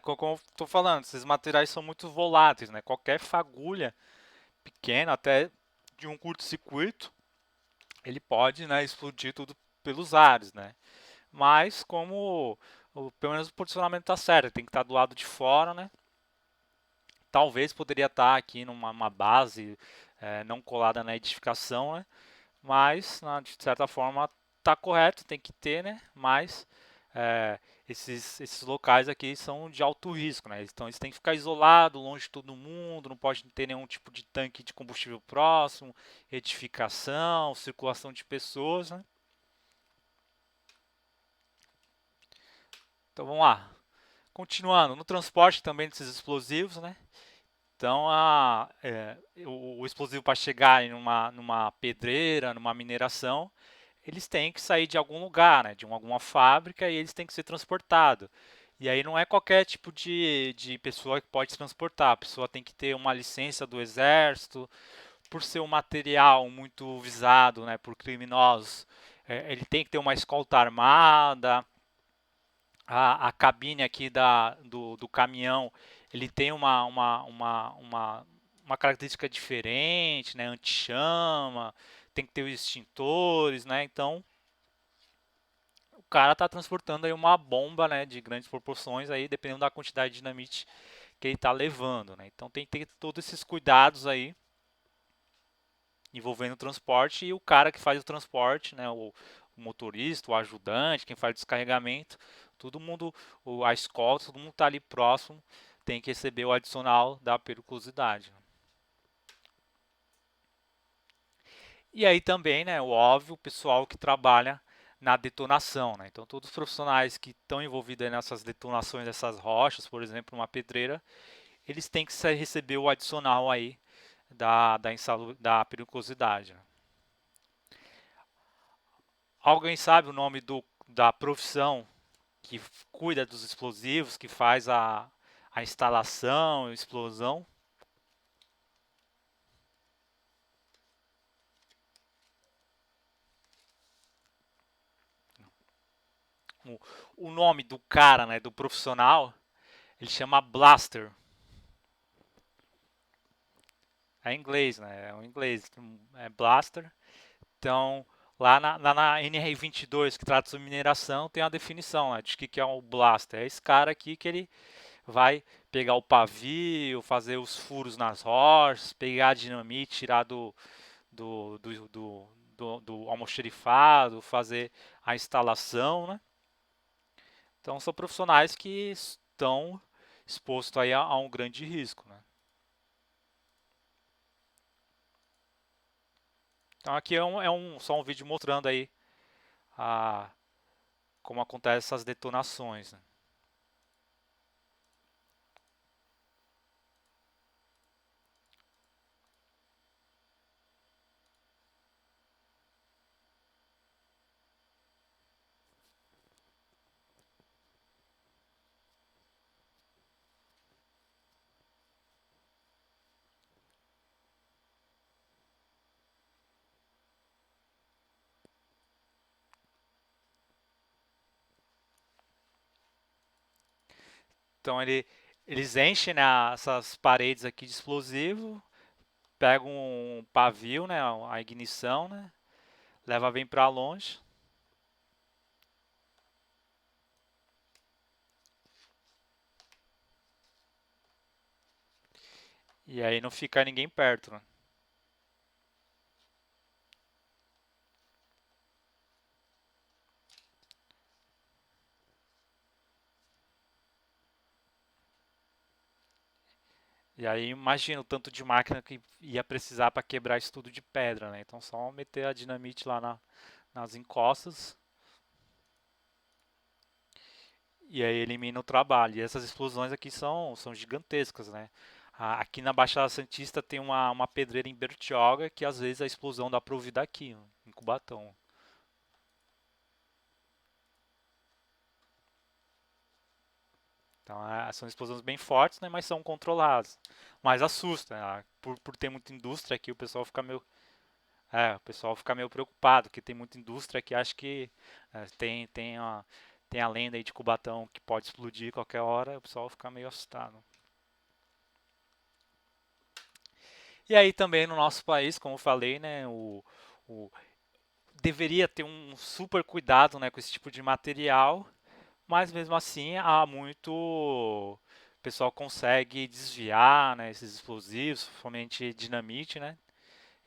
Como eu tô falando, esses materiais são muito voláteis, né? Qualquer fagulha pequena, até de um curto-circuito, ele pode, né, explodir tudo pelos ares, né? Mas como pelo menos o posicionamento está certo, tem que estar do lado de fora, né? Talvez poderia estar aqui numa base não colada na edificação, né? Mas de certa forma está correto, tem que ter, né? Mas é, esses locais aqui são de alto risco, né? Então eles têm que ficar isolados, longe de todo mundo, não pode ter nenhum tipo de tanque de combustível próximo, edificação, circulação de pessoas, né? Então vamos lá. Continuando, no transporte também desses explosivos, né? Então o explosivo para chegar em numa pedreira, numa mineração, eles têm que sair de algum lugar, né, de alguma fábrica, e eles têm que ser transportados. E aí não é qualquer tipo de pessoa que pode transportar. A pessoa tem que ter uma licença do exército, por ser um material muito visado, né, por criminosos. ele tem que ter uma escolta armada, a cabine aqui do caminhão, ele tem uma característica diferente, né? Anti-chama, tem que ter os extintores, né? Então, o cara está transportando aí uma bomba, né, de grandes proporções aí, dependendo da quantidade de dinamite que ele está levando, né? Então tem que ter todos esses cuidados aí envolvendo o transporte e o cara que faz o transporte, né, o motorista, o ajudante, quem faz o descarregamento, todo mundo, a escolta, todo mundo está ali próximo, tem que receber o adicional da periculosidade. E aí também, né, o óbvio, o pessoal que trabalha na detonação, né? Então todos os profissionais que estão envolvidos nessas detonações dessas rochas, por exemplo, uma pedreira, eles têm que receber o adicional aí da periculosidade. Né? Alguém sabe o nome da profissão que cuida dos explosivos, que faz a instalação, a explosão? O, o nome do cara, né, do profissional, ele chama Blaster. É em inglês, né? É um inglês, é Blaster. Então, lá na NR22, que trata sobre mineração, tem a definição, né, de que é um Blaster. É esse cara aqui que ele vai pegar o pavio, fazer os furos nas rochas, pegar a dinamite, tirar do almoxerifado, fazer a instalação, né? Então são profissionais que estão expostos aí a um grande risco, né? Então aqui só um vídeo mostrando aí a, como acontecem essas detonações, né? Então eles enchem, né, essas paredes aqui de explosivo, pegam um pavio, né, a ignição, né, leva bem para longe e aí não fica ninguém perto, né? E aí imagina o tanto de máquina que ia precisar para quebrar isso tudo de pedra, né? Então só meter a dinamite lá nas encostas e aí elimina o trabalho. E essas explosões aqui são gigantescas, né? Aqui na Baixada Santista tem uma pedreira em Bertioga que às vezes a explosão dá para ouvir daqui, em Cubatão. Então são explosões bem fortes, né? Mas são controladas. Mas assusta, né? Por ter muita indústria aqui, o pessoal fica meio preocupado, porque tem muita indústria que acha que tem a lenda aí de Cubatão que pode explodir qualquer hora, o pessoal fica meio assustado. E aí também no nosso país, como eu falei, né, o- deveria ter um super cuidado, né, com esse tipo de material, mas mesmo assim há muito o pessoal consegue desviar, né, esses explosivos, principalmente dinamite, né,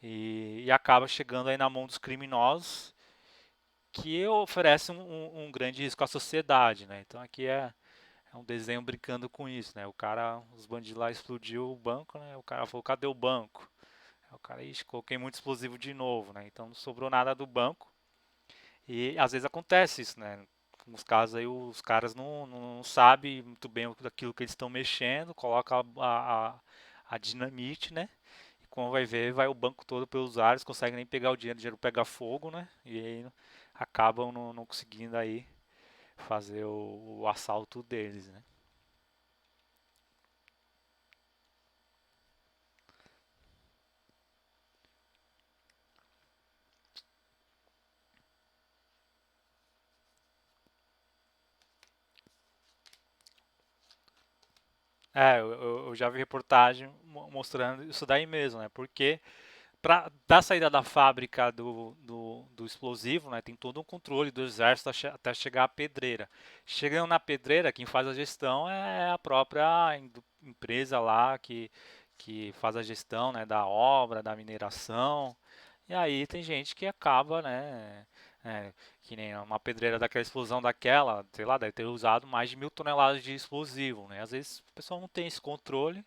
e acaba chegando aí na mão dos criminosos que oferece um grande risco à sociedade, né? Então aqui é um desenho brincando com isso, né? Os bandidos lá explodiu o banco, né? O cara falou, cadê o banco? Aí o cara, ixi, coloquei muito explosivo de novo, né? Então não sobrou nada do banco. E às vezes acontece isso, né? Nos casos aí os caras não sabem muito bem daquilo que eles estão mexendo, coloca a dinamite, né? E quando vai ver, vai o banco todo pelos ares, consegue nem pegar o dinheiro pega fogo, né? E aí acabam não conseguindo aí fazer o assalto deles, né? eu já vi reportagem mostrando isso daí mesmo, né? Porque da saída da fábrica do explosivo, né, tem todo um controle do exército até chegar à pedreira. Chegando na pedreira, quem faz a gestão é a própria empresa lá que faz a gestão, né, da obra, da mineração. E aí tem gente que acaba, né, que nem uma pedreira daquela explosão daquela, sei lá, deve ter usado mais de 1.000 toneladas de explosivo, né? Às vezes o pessoal não tem esse controle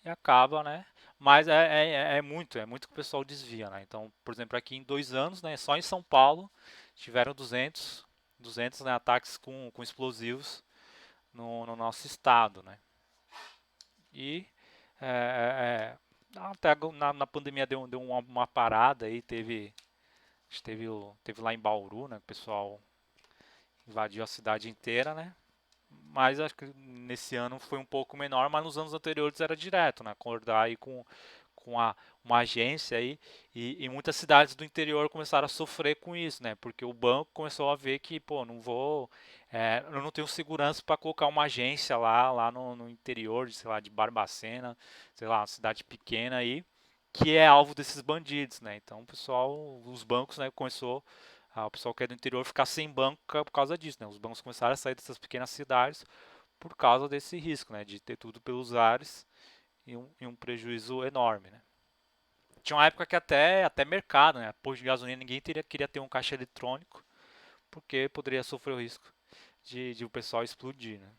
e acaba, né? Mas é muito que o pessoal desvia, né? Então, por exemplo, aqui em 2 anos, né, só em São Paulo, tiveram 200 né, ataques com explosivos no nosso estado, né? E é, até na pandemia deu uma parada aí, teve lá em Bauru, né? O pessoal invadiu a cidade inteira, né? Mas acho que nesse ano foi um pouco menor, mas nos anos anteriores era direto, né? Acordar aí com uma agência aí e muitas cidades do interior começaram a sofrer com isso, né? Porque o banco começou a ver que, pô, eu não tenho segurança para colocar uma agência lá no interior, sei lá, de Barbacena, sei lá, uma cidade pequena aí, que é alvo desses bandidos, né? Então, o pessoal, os bancos, né, o pessoal que é do interior ficar sem banco por causa disso, né? Os bancos começaram a sair dessas pequenas cidades por causa desse risco, né? De ter tudo pelos ares e um prejuízo enorme, né? Tinha uma época que até mercado, né? Posto de gasolina, ninguém queria ter um caixa eletrônico, porque poderia sofrer o risco de o pessoal explodir, né?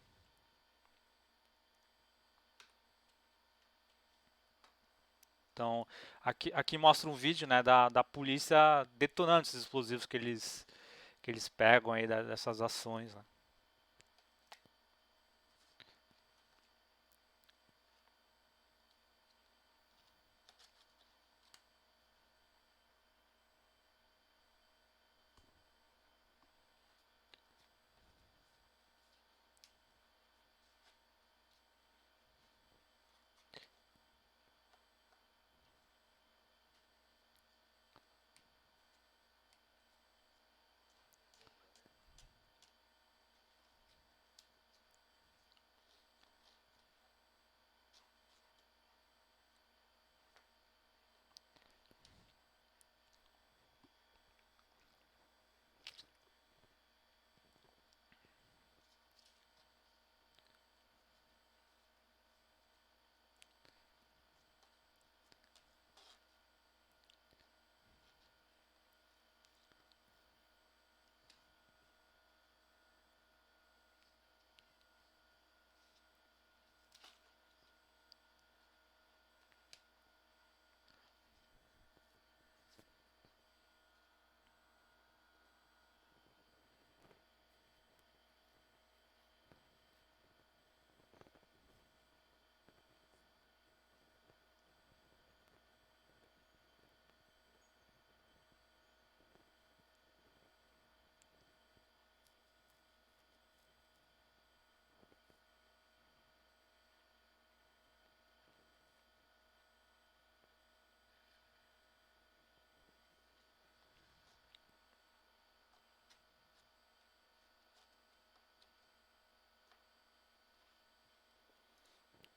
Então, aqui mostra um vídeo, né, da polícia detonando esses explosivos que eles pegam aí dessas ações, né?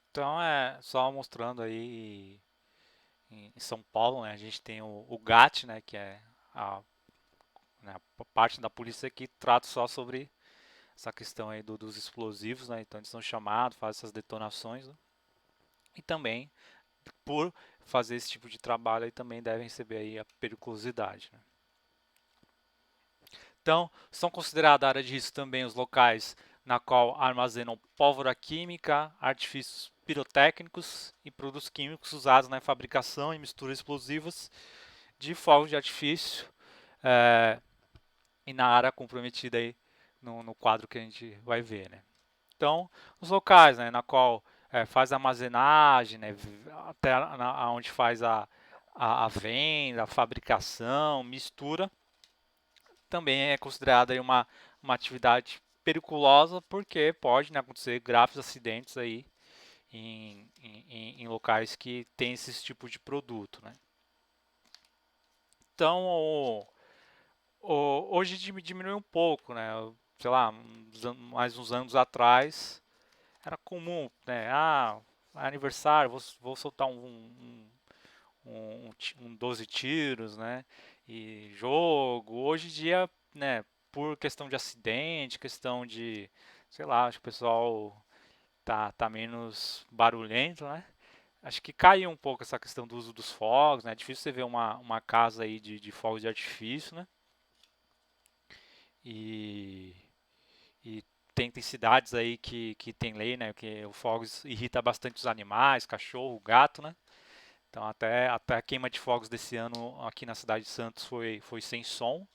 Então, só mostrando aí em São Paulo, né, a gente tem o GAT, né, que é a, né, a parte da polícia que trata só sobre essa questão aí dos explosivos, né? Então eles são chamados, fazem essas detonações, né? E também por fazer esse tipo de trabalho aí também devem receber aí a periculosidade, né? Então, são consideradas área de risco também os locais na qual armazenam pólvora química, artifícios pirotécnicos e produtos químicos usados na fabricação e mistura explosivas de fogos de artifício é, e na área comprometida aí no quadro que a gente vai ver, né? Então, os locais, né, na qual faz a armazenagem, né, até onde faz a venda, a fabricação, mistura, também é considerada aí uma atividade periculosa porque pode, né, acontecer graves acidentes aí em locais que tem esse tipo de produto, né? Então, hoje diminuiu um pouco, né? Sei lá, mais uns anos atrás, era comum, né? Ah, aniversário, vou soltar um 12 tiros, né? E jogo. Hoje em dia, né, por questão de acidente, questão de, sei lá, acho que o pessoal tá menos barulhento, né? Acho que caiu um pouco essa questão do uso dos fogos, né? É difícil você ver uma casa aí de fogos de artifício, né? E, e tem cidades aí que tem lei, né? Que o fogos irrita bastante os animais, cachorro, gato, né? Então até a queima de fogos desse ano aqui na cidade de Santos foi sem som,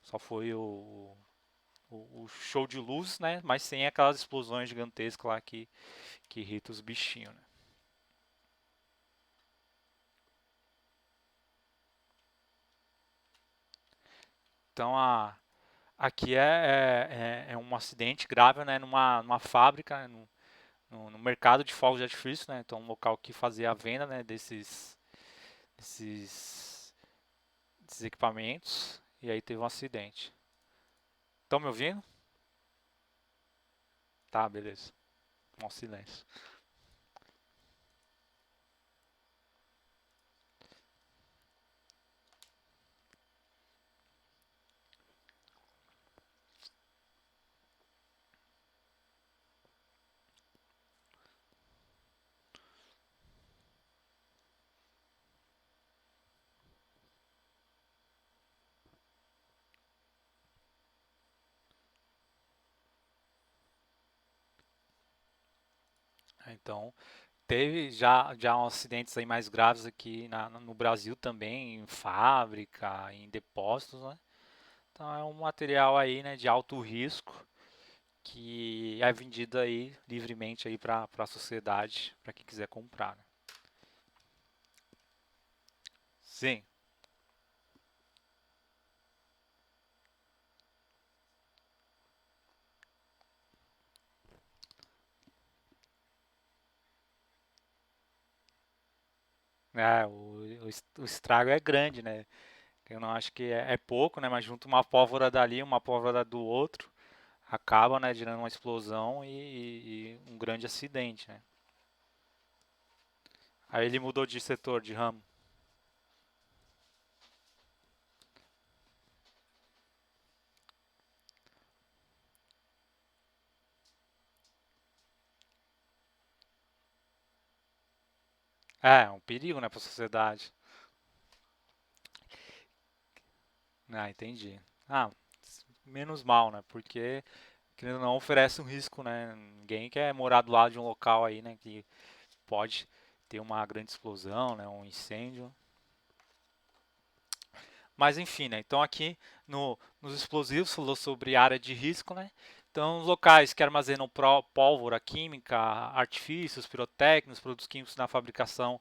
só foi o show de luz, né? Mas sem aquelas explosões gigantescas lá que irritam os bichinhos, né? Então aqui é um acidente grave, né? Numa fábrica, né, no mercado de fogos de artifício, né? Então um local que fazia a venda, né? Desses, desses equipamentos. E aí teve um acidente. Estão me ouvindo? Tá, beleza. Um silêncio. Então, teve já uns acidentes aí mais graves aqui no Brasil também, em fábrica, em depósitos, né? Então é um material aí, né, de alto risco que é vendido aí livremente aí para a sociedade, para quem quiser comprar, né? Sim, o estrago é grande, né? Eu não acho que é pouco, né? Mas junto uma pólvora dali, uma pólvora do outro, acaba, né, gerando uma explosão e um grande acidente, né? Aí ele mudou de setor, de ramo. É um perigo, né, para a sociedade. Ah, entendi. Ah, menos mal, né? Porque, querendo ou não, oferece um risco, né? Ninguém quer morar do lado de um local aí, né? Que pode ter uma grande explosão, né? Um incêndio. Mas enfim, né? Então aqui nos explosivos falou sobre área de risco, né? Então, os locais que armazenam pólvora química, artifícios, pirotécnicos, produtos químicos na fabricação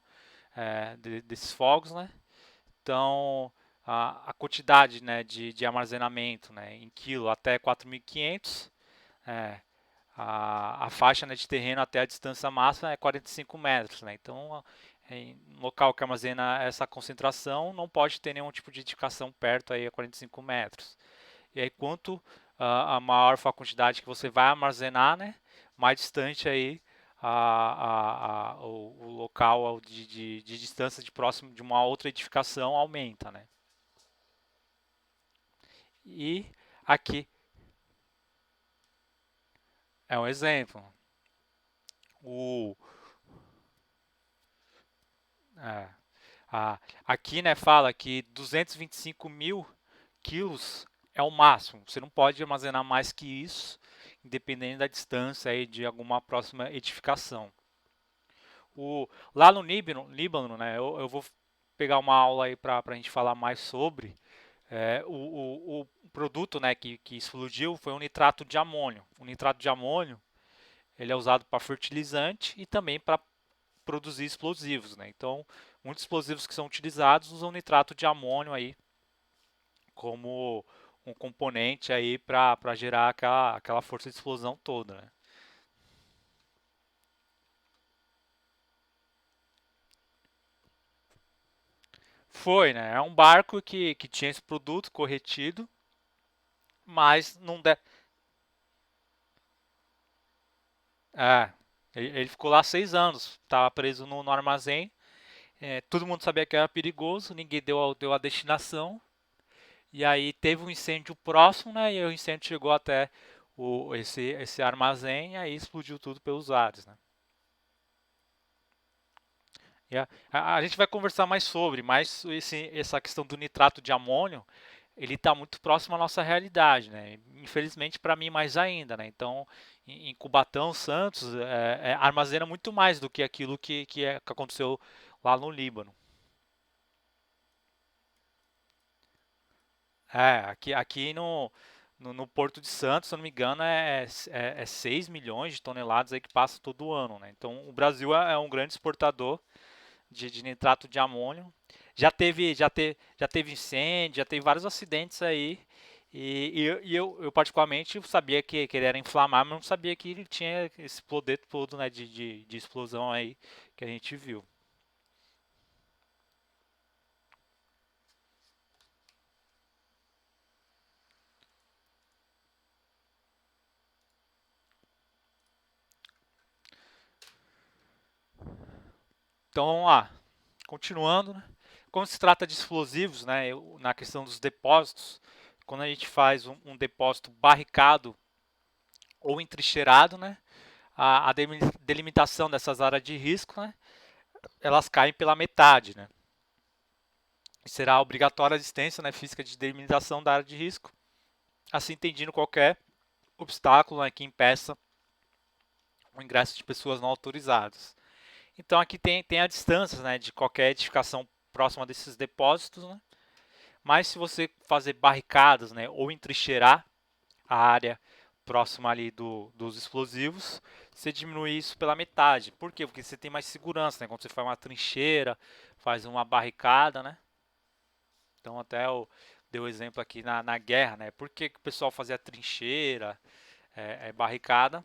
desses fogos, né? Então, a quantidade, né, de armazenamento, né, em quilo até 4.500, é, a faixa, né, de terreno até a distância máxima é 45 metros, né? Então, em um local que armazena essa concentração, não pode ter nenhum tipo de edificação perto aí a 45 metros. E aí, quanto a maior for a quantidade que você vai armazenar, né, mais distante aí o local de distância de próximo de uma outra edificação aumenta, né? E aqui é um exemplo. O, é, aqui, né, fala que 225 mil quilos é o máximo. Você não pode armazenar mais que isso, independente da distância aí de alguma próxima edificação. Lá no Líbano, né, eu vou pegar uma aula aí para a gente falar mais sobre. O produto, né, que explodiu foi o nitrato de amônio. O nitrato de amônio ele é usado para fertilizante e também para produzir explosivos, né? Então, muitos explosivos que são utilizados usam nitrato de amônio aí como um componente aí para gerar aquela força de explosão toda, né? Foi, né? É um barco que tinha esse produto corretido, mas não é, Ele ficou lá 6 anos, estava preso no armazém. Todo mundo sabia que era perigoso, ninguém deu a destinação. E aí teve um incêndio próximo, né? E o incêndio chegou até esse armazém e aí explodiu tudo pelos ares, né? E a gente vai conversar mais sobre, mas essa questão do nitrato de amônio, ele está muito próximo à nossa realidade, né? Infelizmente para mim mais ainda, né? Então, em Cubatão, Santos, armazena muito mais do que aquilo que aconteceu lá no Líbano. Aqui no Porto de Santos, se eu não me engano, é 6 milhões de toneladas aí que passa todo ano, né? Então, o Brasil é um grande exportador de nitrato de amônio. Já teve incêndio, já teve vários acidentes aí. Eu particularmente sabia que ele era inflamável, mas não sabia que ele tinha esse poder todo, né, de explosão aí que a gente viu. Então, vamos lá. Continuando, né? Quando se trata de explosivos, né, na questão dos depósitos, quando a gente faz um depósito barricado ou entrincheirado, né, a delimitação dessas áreas de risco, né, elas caem pela metade, né. Será obrigatória a existência, né, física de delimitação da área de risco, assim entendido qualquer obstáculo, né, que impeça o ingresso de pessoas não autorizadas. Então aqui tem a distância, né, de qualquer edificação próxima desses depósitos, né. Mas se você fazer barricadas, né, ou entrincheirar a área próxima ali dos explosivos, você diminui isso pela metade. Por quê? Porque você tem mais segurança, né? Quando você faz uma trincheira, faz uma barricada, né? Então até eu dei o exemplo aqui na guerra, né? Por que, que o pessoal fazia trincheira, barricada?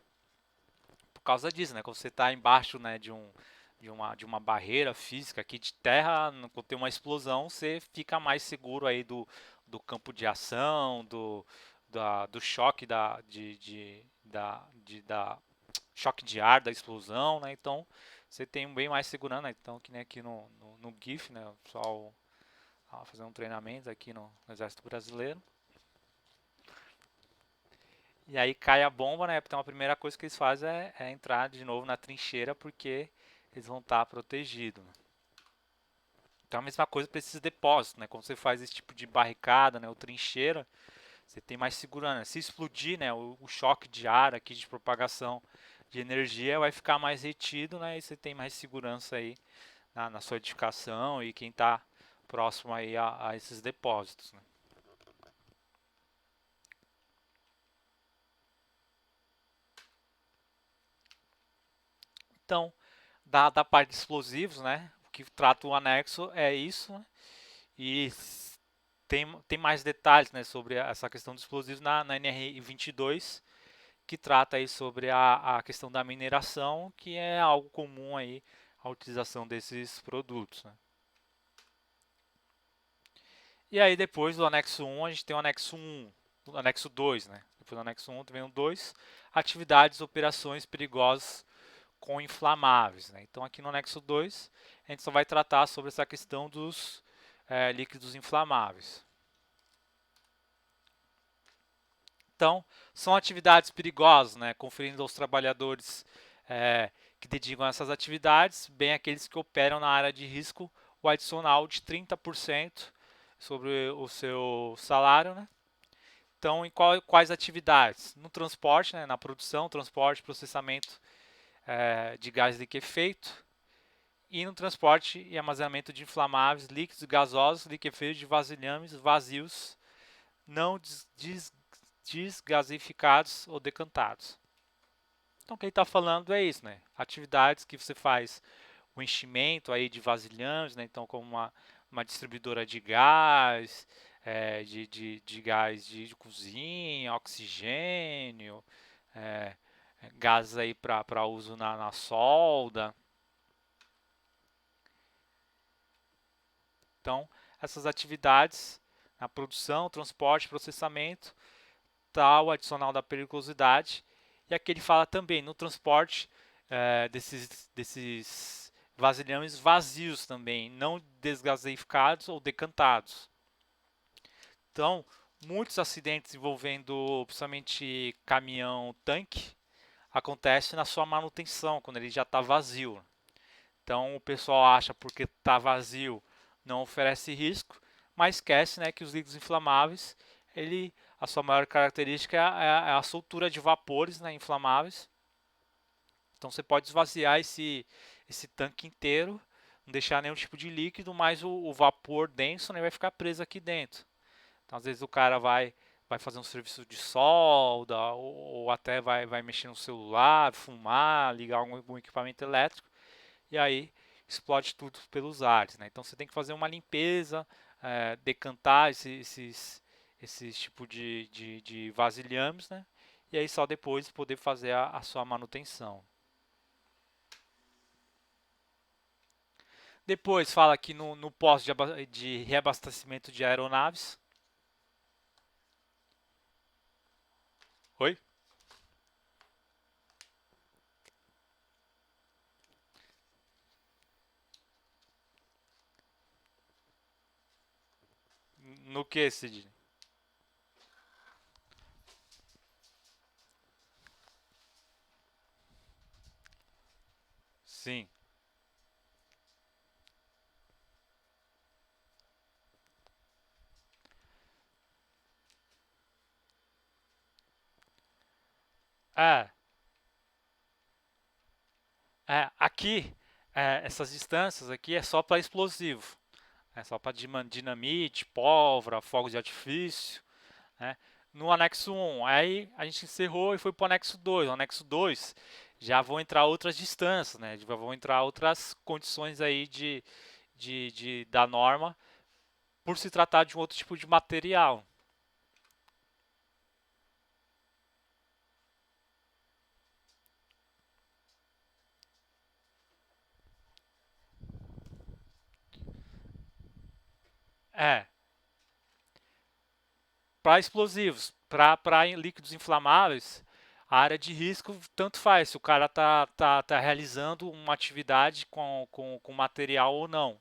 Por causa disso, né? Quando você está embaixo, né, de uma barreira física aqui de terra, quando tem uma explosão, você fica mais seguro aí do campo de ação, do choque da choque de ar da explosão, né? Então você tem bem mais segurança, né? Então que nem aqui no GIF, né? O pessoal fazendo um treinamento aqui no Exército Brasileiro. E aí cai a bomba, né? Então a primeira coisa que eles fazem é entrar de novo na trincheira porque eles vão estar protegidos. Né? Então a mesma coisa para esses depósitos, né? Quando você faz esse tipo de barricada, né, ou trincheira, você tem mais segurança. Se explodir, né, o choque de ar aqui de propagação de energia vai ficar mais retido, né? E você tem mais segurança aí na sua edificação e quem está próximo aí a esses depósitos. Né? Então, da parte de explosivos, né? O que trata o anexo é isso, né? E tem mais detalhes, né, sobre essa questão dos explosivos na NR 22, que trata aí sobre a questão da mineração, que é algo comum aí a utilização desses produtos. Né? E aí depois do anexo 1 a gente tem o anexo 1, o anexo 2, né? Depois do anexo 1 vem o 2, atividades, operações perigosas com inflamáveis. Né? Então aqui no anexo 2 a gente só vai tratar sobre essa questão dos líquidos inflamáveis. Então, são atividades perigosas, né? Conferindo aos trabalhadores que dedicam a essas atividades, bem aqueles que operam na área de risco, o adicional de 30% sobre o seu salário. Né? Então, quais atividades? No transporte, né? Na produção, transporte, processamento de gases liquefeito, e no transporte e armazenamento de inflamáveis, líquidos gasosos, liquefeitos de vasilhames vazios, não desgasificados ou decantados. Então, o que ele está falando é isso, né? Atividades que você faz o enchimento aí de vasilhames, né? Então, como uma distribuidora de gás, de gás de cozinha, oxigênio, é, gases aí para uso na solda. Então, essas atividades na produção, transporte, processamento, tal adicional da periculosidade. E aqui ele fala também no transporte desses vasilhames vazios também, não desgaseificados ou decantados. Então, muitos acidentes envolvendo principalmente caminhão-tanque acontecem na sua manutenção, quando ele já está vazio. Então, o pessoal acha porque está vazio não oferece risco, mas esquece, né, que os líquidos inflamáveis, a sua maior característica é a soltura de vapores, né, inflamáveis. Então você pode esvaziar esse tanque inteiro, não deixar nenhum tipo de líquido, mas o vapor denso, né, vai ficar preso aqui dentro. Então, às vezes o cara vai fazer um serviço de solda ou até vai mexer no celular, fumar, ligar algum equipamento elétrico e aí explode tudo pelos ares, né? Então você tem que fazer uma limpeza, decantar esses tipo de vasilhames, né? E aí só depois poder fazer a sua manutenção. Depois fala aqui no posto de reabastecimento de aeronaves. Oi? No que, Cid? Sim. É, aqui, essas distâncias aqui é só para explosivo. É só para dinamite, pólvora, fogos de artifício, né? No anexo 1, aí a gente encerrou e foi para o anexo 2. No anexo 2 já vão entrar outras distâncias, né? Já vão entrar outras condições aí da norma por se tratar de um outro tipo de material. É, para explosivos, para líquidos inflamáveis, a área de risco tanto faz se o cara tá realizando uma atividade com material ou não.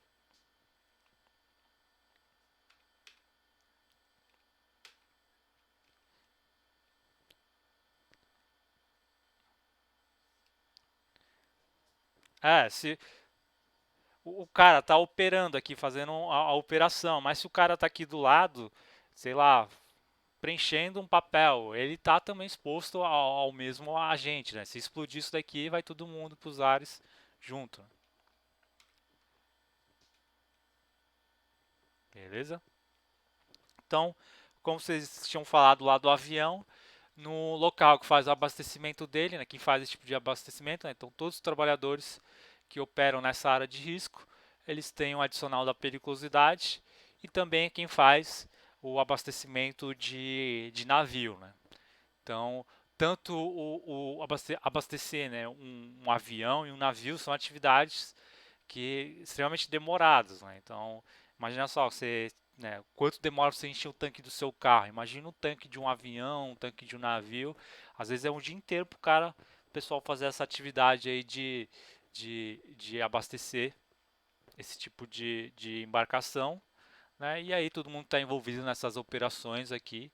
Se o cara tá operando aqui, fazendo a operação, mas se o cara tá aqui do lado, sei lá, preenchendo um papel, ele tá também exposto ao mesmo agente, né? Se explodir isso daqui, vai todo mundo para os ares junto, beleza? Então, como vocês tinham falado lá do avião, no local que faz o abastecimento dele, né, quem faz esse tipo de abastecimento, né, então todos os trabalhadores que operam nessa área de risco, eles têm um adicional da periculosidade e também quem faz o abastecimento de navio, né? Então, tanto abastecer, né, um avião e um navio são atividades que extremamente demoradas, né? Então, imagina só, você, né, quanto demora você encher o tanque do seu carro? Imagina o tanque de um avião, um tanque de um navio. Às vezes é um dia inteiro para o cara, o pessoal fazer essa atividade aí de abastecer esse tipo de embarcação, né? E aí todo mundo está envolvido nessas operações aqui,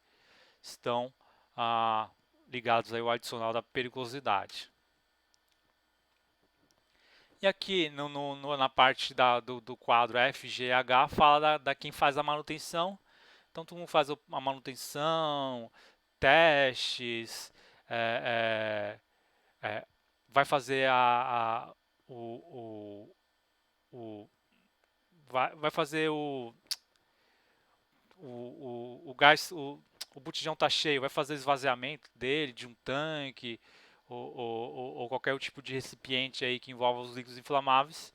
estão ah, ligados aí ao adicional da periculosidade. E aqui na parte do quadro FGH fala da quem faz a manutenção. Então todo mundo faz a manutenção, testes, é, é, vai fazer o, o vai fazer o gás, o botijão está cheio, vai fazer esvaziamento dele, de um tanque, ou qualquer tipo de recipiente aí que envolva os líquidos inflamáveis,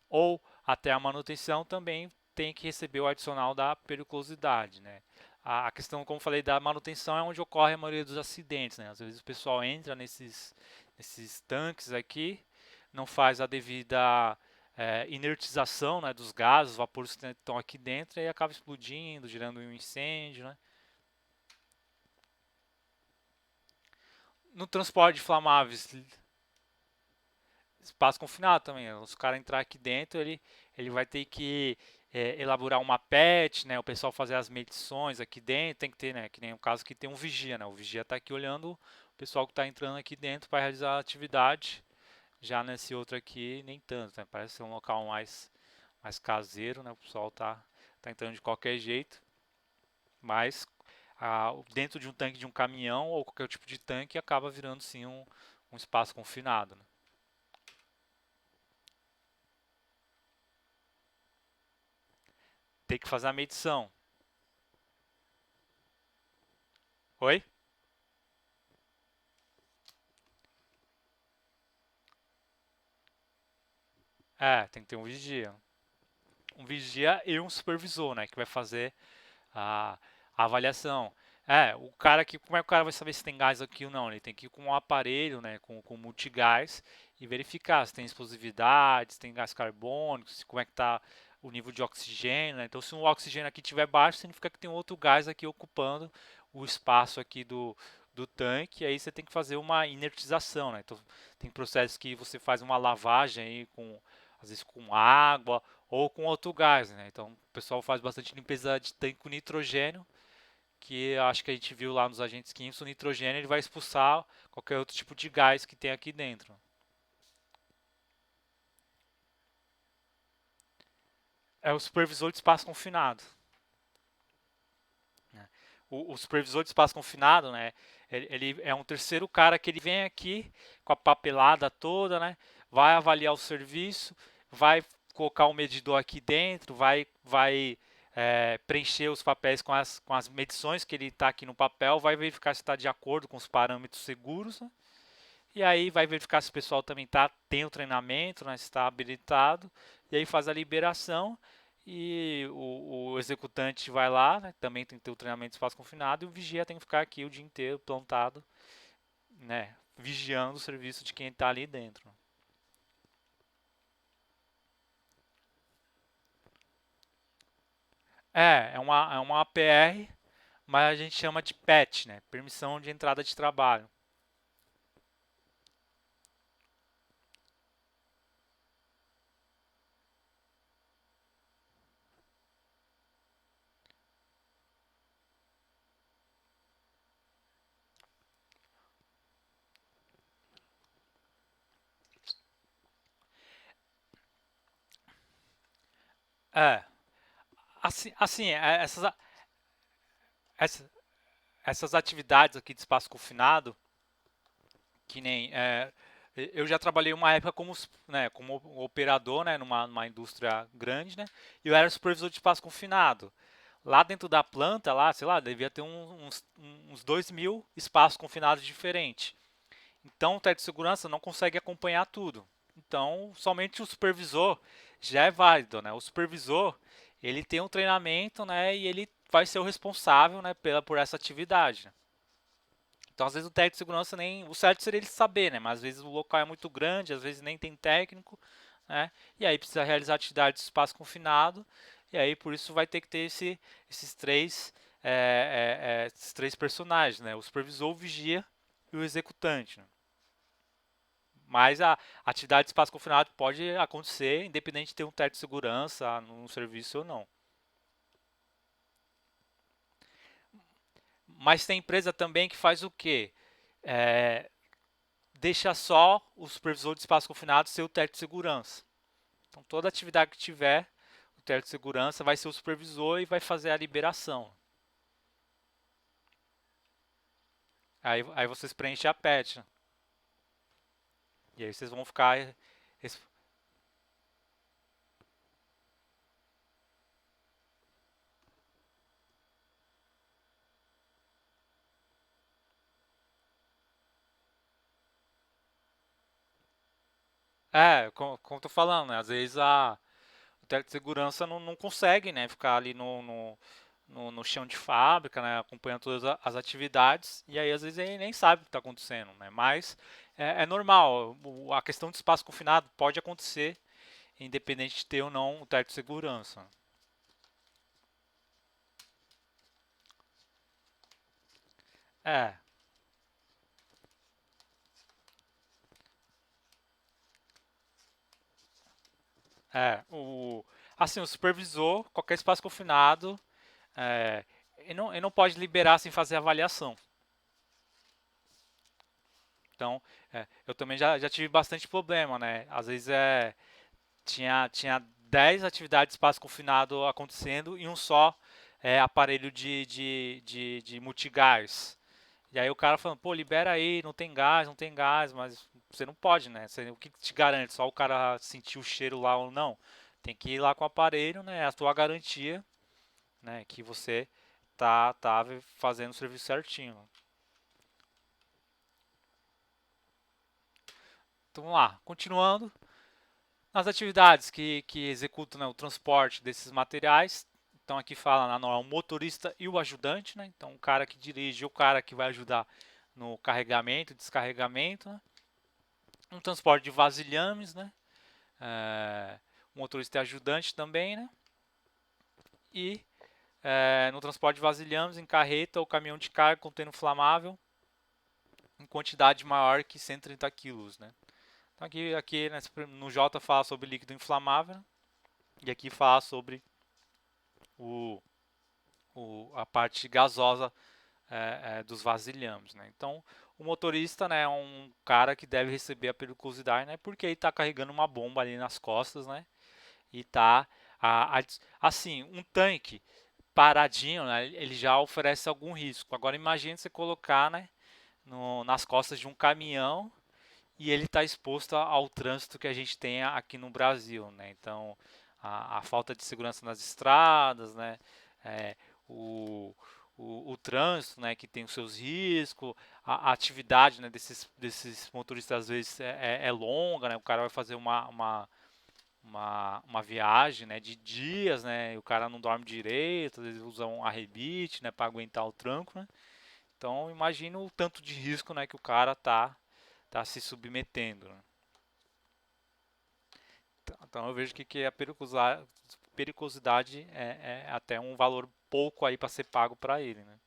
ou até a manutenção também tem que receber o adicional da periculosidade, né? A questão, como falei, da manutenção é onde ocorre a maioria dos acidentes, né? Às vezes o pessoal entra nesses tanques aqui, não faz a devida inertização, né, dos gases, os vapores que estão aqui dentro e aí acaba explodindo, gerando um incêndio, né? No transporte de inflamáveis, espaço confinado também. Os caras entrar aqui dentro, ele vai ter que elaborar uma patch, né? O pessoal fazer as medições aqui dentro, tem que ter, né? Que nem o caso que tem um vigia, né? O vigia está aqui olhando o pessoal que está entrando aqui dentro para realizar a atividade. Já nesse outro aqui, nem tanto, né? Parece ser um local mais caseiro, né? O pessoal tá entrando de qualquer jeito, mas dentro de um tanque de um caminhão ou qualquer tipo de tanque acaba virando sim um espaço confinado, né? Tem que fazer a medição. Oi? É, tem que ter um vigia. Um vigia e um supervisor, né? Que vai fazer a avaliação. O cara que, como é que o cara vai saber se tem gás aqui ou não? Ele tem que ir com um aparelho, né, com multigás e verificar se tem explosividade, se tem gás carbônico, como é que está o nível de oxigênio, né? Então, se o oxigênio aqui estiver baixo, significa que tem outro gás aqui ocupando o espaço aqui do tanque, e aí você tem que fazer uma inertização, né? Então, tem processos que você faz uma lavagem aí às vezes com água ou com outro gás, né? Então, o pessoal faz bastante limpeza de tanque com nitrogênio, que acho que a gente viu lá nos agentes químicos, o nitrogênio ele vai expulsar qualquer outro tipo de gás que tem aqui dentro. É o supervisor de espaço confinado, né? O supervisor de espaço confinado, né? Ele é um terceiro cara que ele vem aqui com a papelada toda, né? Vai avaliar o serviço, vai colocar o medidor aqui dentro, vai preencher os papéis com as medições que ele está aqui no papel, vai verificar se está de acordo com os parâmetros seguros, né? E aí vai verificar se o pessoal também tem o treinamento, né, se está habilitado, e aí faz a liberação e o executante vai lá, né, também tem que ter o treinamento de espaço confinado, e o vigia tem que ficar aqui o dia inteiro plantado, né, vigiando o serviço de quem está ali dentro. É uma APR, mas a gente chama de PET, né, permissão de entrada de trabalho. É, assim, essas, essas atividades aqui de espaço confinado, que nem eu já trabalhei uma época como operador, né, numa indústria grande, né, e eu era supervisor de espaço confinado. Lá dentro da planta, lá, sei lá, devia ter uns 2.000 espaços confinados diferentes. Então, o técnico de segurança não consegue acompanhar tudo. Então, somente o supervisor já é válido, né? O supervisor, ele tem um treinamento, né, e ele vai ser o responsável, né, por essa atividade. Então, às vezes o técnico de segurança nem. O certo seria ele saber, né? Mas às vezes o local é muito grande, às vezes nem tem técnico, né? E aí precisa realizar atividade de espaço confinado. E aí por isso vai ter que ter esses três personagens, né? O supervisor, o vigia e o executante, né? Mas a atividade de espaço confinado pode acontecer, independente de ter um técnico de segurança no serviço ou não. Mas tem empresa também que faz o quê? É, deixa só o supervisor de espaço confinado ser o técnico de segurança. Então, toda atividade que tiver, o técnico de segurança vai ser o supervisor e vai fazer a liberação. Aí vocês preenchem a patch. E aí vocês vão ficar. Como eu tô falando, né? Às vezes o técnico de segurança não consegue, né, ficar ali no chão de fábrica, né, acompanhando todas as atividades, e aí às vezes ele nem sabe o que está acontecendo, né, mas é normal, a questão de espaço confinado pode acontecer, independente de ter ou não o técnico de segurança. É, Assim, o supervisor, qualquer espaço confinado, é, ele não pode liberar sem fazer avaliação. Então, eu também já tive bastante problema, né? Às vezes tinha 10 atividades de espaço confinado acontecendo e um só aparelho de multigás. E aí o cara falando, pô, libera aí, não tem gás, não tem gás, mas você não pode, né? O que te garante? Só o cara sentir o cheiro lá ou não? Tem que ir lá com o aparelho, né? É a tua garantia, né? Que você tá fazendo o serviço certinho. Então vamos lá, continuando. Nas atividades que executam, né, o transporte desses materiais, então aqui fala na norma o motorista e o ajudante, né? Então o cara que dirige e o cara que vai ajudar no carregamento e descarregamento, né? Um transporte de vasilhames, né? O motorista e ajudante também, né? E no transporte de vasilhames em carreta ou caminhão de carga contendo inflamável em quantidade maior que 130 quilos, né? Então aqui no J fala sobre líquido inflamável, né? E aqui fala sobre o, a parte gasosa dos vasilhames, né? Então, o motorista, né, é um cara que deve receber a periculosidade, né, porque ele está carregando uma bomba ali nas costas, né, e tá assim, um tanque paradinho, né, ele já oferece algum risco. Agora imagine você colocar, né, nas costas de um caminhão e ele está exposto ao trânsito que a gente tem aqui no Brasil, né? Então, a falta de segurança nas estradas, né? É, o, o trânsito, né? Que tem os seus riscos, a atividade, né? Desses motoristas às vezes é longa, né? O cara vai fazer uma viagem, né? De dias, né? E o cara não dorme direito, às vezes usa um arrebite, né? Para aguentar o tranco, né? Então, imagina o tanto de risco, né? Que o cara tá se submetendo, né? Então eu vejo que a periculosidade é até um valor pouco aí para ser pago para ele, né?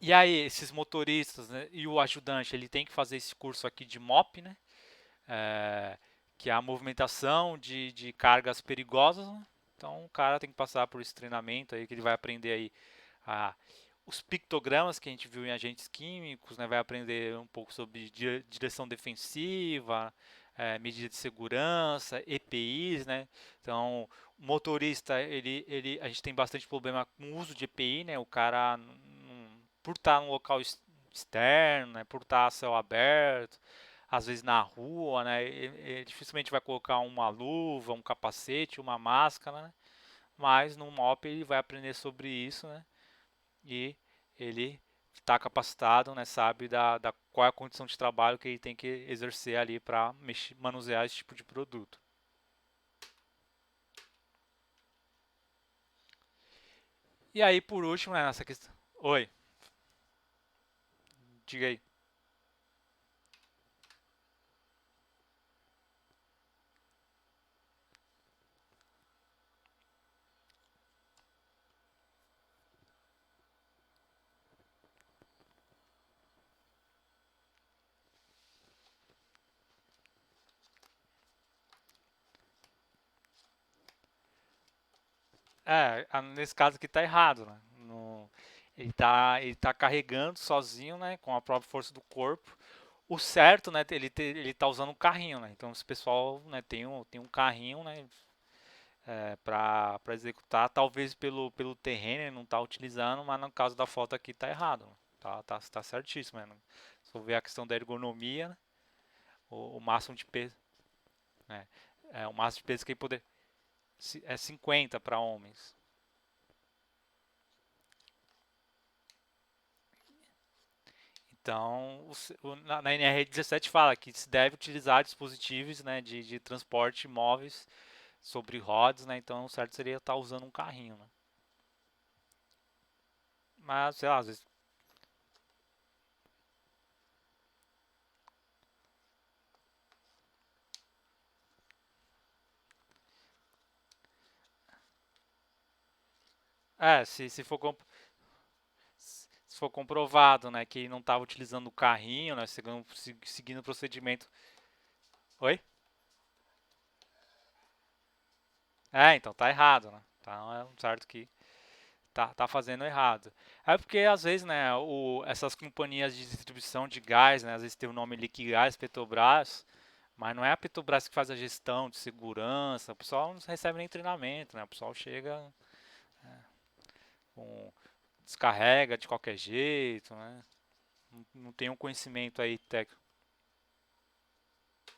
E aí esses motoristas, né, e o ajudante, ele tem que fazer esse curso aqui de MOP, né? É, que é a movimentação de cargas perigosas, né? Então o cara tem que passar por esse treinamento aí que ele vai aprender aí a, os pictogramas que a gente viu em agentes químicos, né? Vai aprender um pouco sobre direção defensiva, medida de segurança, EPIs, né? Então, o motorista, a gente tem bastante problema com o uso de EPI, né? O cara, por estar num local externo, né? Por estar a céu aberto, às vezes na rua, né? Ele dificilmente vai colocar uma luva, um capacete, uma máscara, né? Mas no MOP ele vai aprender sobre isso, né? E ele está capacitado, né, sabe qual é a condição de trabalho que ele tem que exercer ali para manusear esse tipo de produto. E aí, por último, né, nessa questão. Oi, diga aí. Nesse caso aqui está errado, né? Ele tá carregando sozinho, né, com a própria força do corpo. O certo, né, ele tá usando um carrinho, né? Então, esse pessoal, né, tem um carrinho, né, para executar, talvez pelo terreno ele não está utilizando, mas no caso da foto aqui está errado, né? Tá certíssimo, né? Se for ver a questão da ergonomia, né? O máximo de peso, né? O máximo de peso que ele poder é 50 para homens. Então, na NR 17 fala que se deve utilizar dispositivos, né, de transporte móveis sobre rodas, né? Então, o certo seria estar usando um carrinho, né? Mas, sei lá, às vezes. Se for se for comprovado, né, que não estava utilizando o carrinho, né, seguindo o procedimento. Oi? Então tá errado, né? Então é um certo que tá fazendo errado. É porque às vezes, né, essas companhias de distribuição de gás, né, às vezes tem o nome Liquigás, Petrobras, mas não é a Petrobras que faz a gestão de segurança, o pessoal não recebe nem treinamento, né? O pessoal chega com descarrega de qualquer jeito, né? Não tem um conhecimento aí técnico.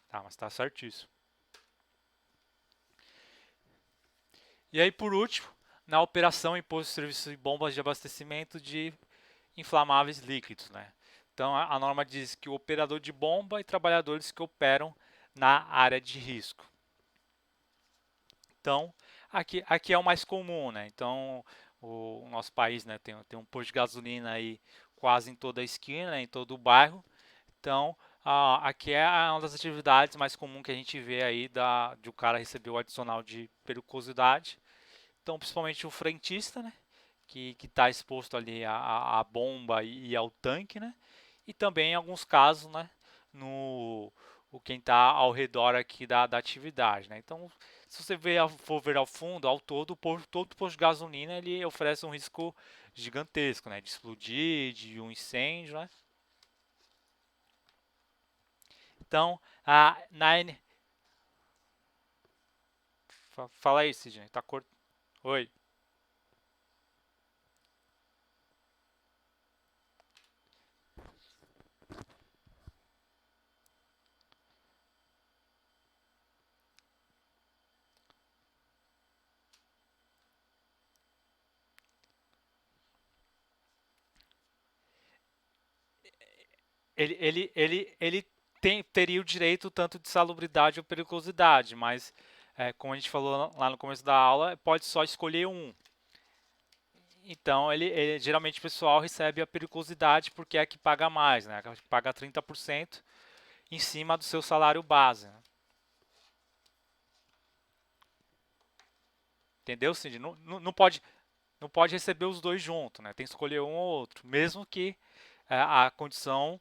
Tá, mas tá certíssimo. E aí, por último, na operação imposto de serviços de bombas de abastecimento de inflamáveis líquidos, né? Então, a norma diz que o operador de bomba e trabalhadores que operam na área de risco. Então, aqui é o mais comum, né? Então, o nosso país, né, tem um posto de gasolina aí quase em toda a esquina, né, em todo o bairro. Então, aqui é uma das atividades mais comuns que a gente vê aí de o cara receber o adicional de periculosidade. Então, principalmente o frentista, né, que está exposto ali à bomba e ao tanque, né, e também em alguns casos, né, no quem está ao redor aqui da atividade, né. Então, se você for ver ao fundo, ao todo, todo posto de gasolina ele oferece um risco gigantesco, né, de explodir, de um incêndio, né. Então, fala aí, Sidney, tá cort... Oi. Ele teria o direito tanto de salubridade ou periculosidade, mas como a gente falou lá no começo da aula, pode só escolher um. Então, geralmente o pessoal recebe a periculosidade porque é a que paga mais, né? A que paga 30% em cima do seu salário base. Né? Entendeu, Cindy? Não pode receber os dois juntos, né? Tem que escolher um ou outro, mesmo que a condição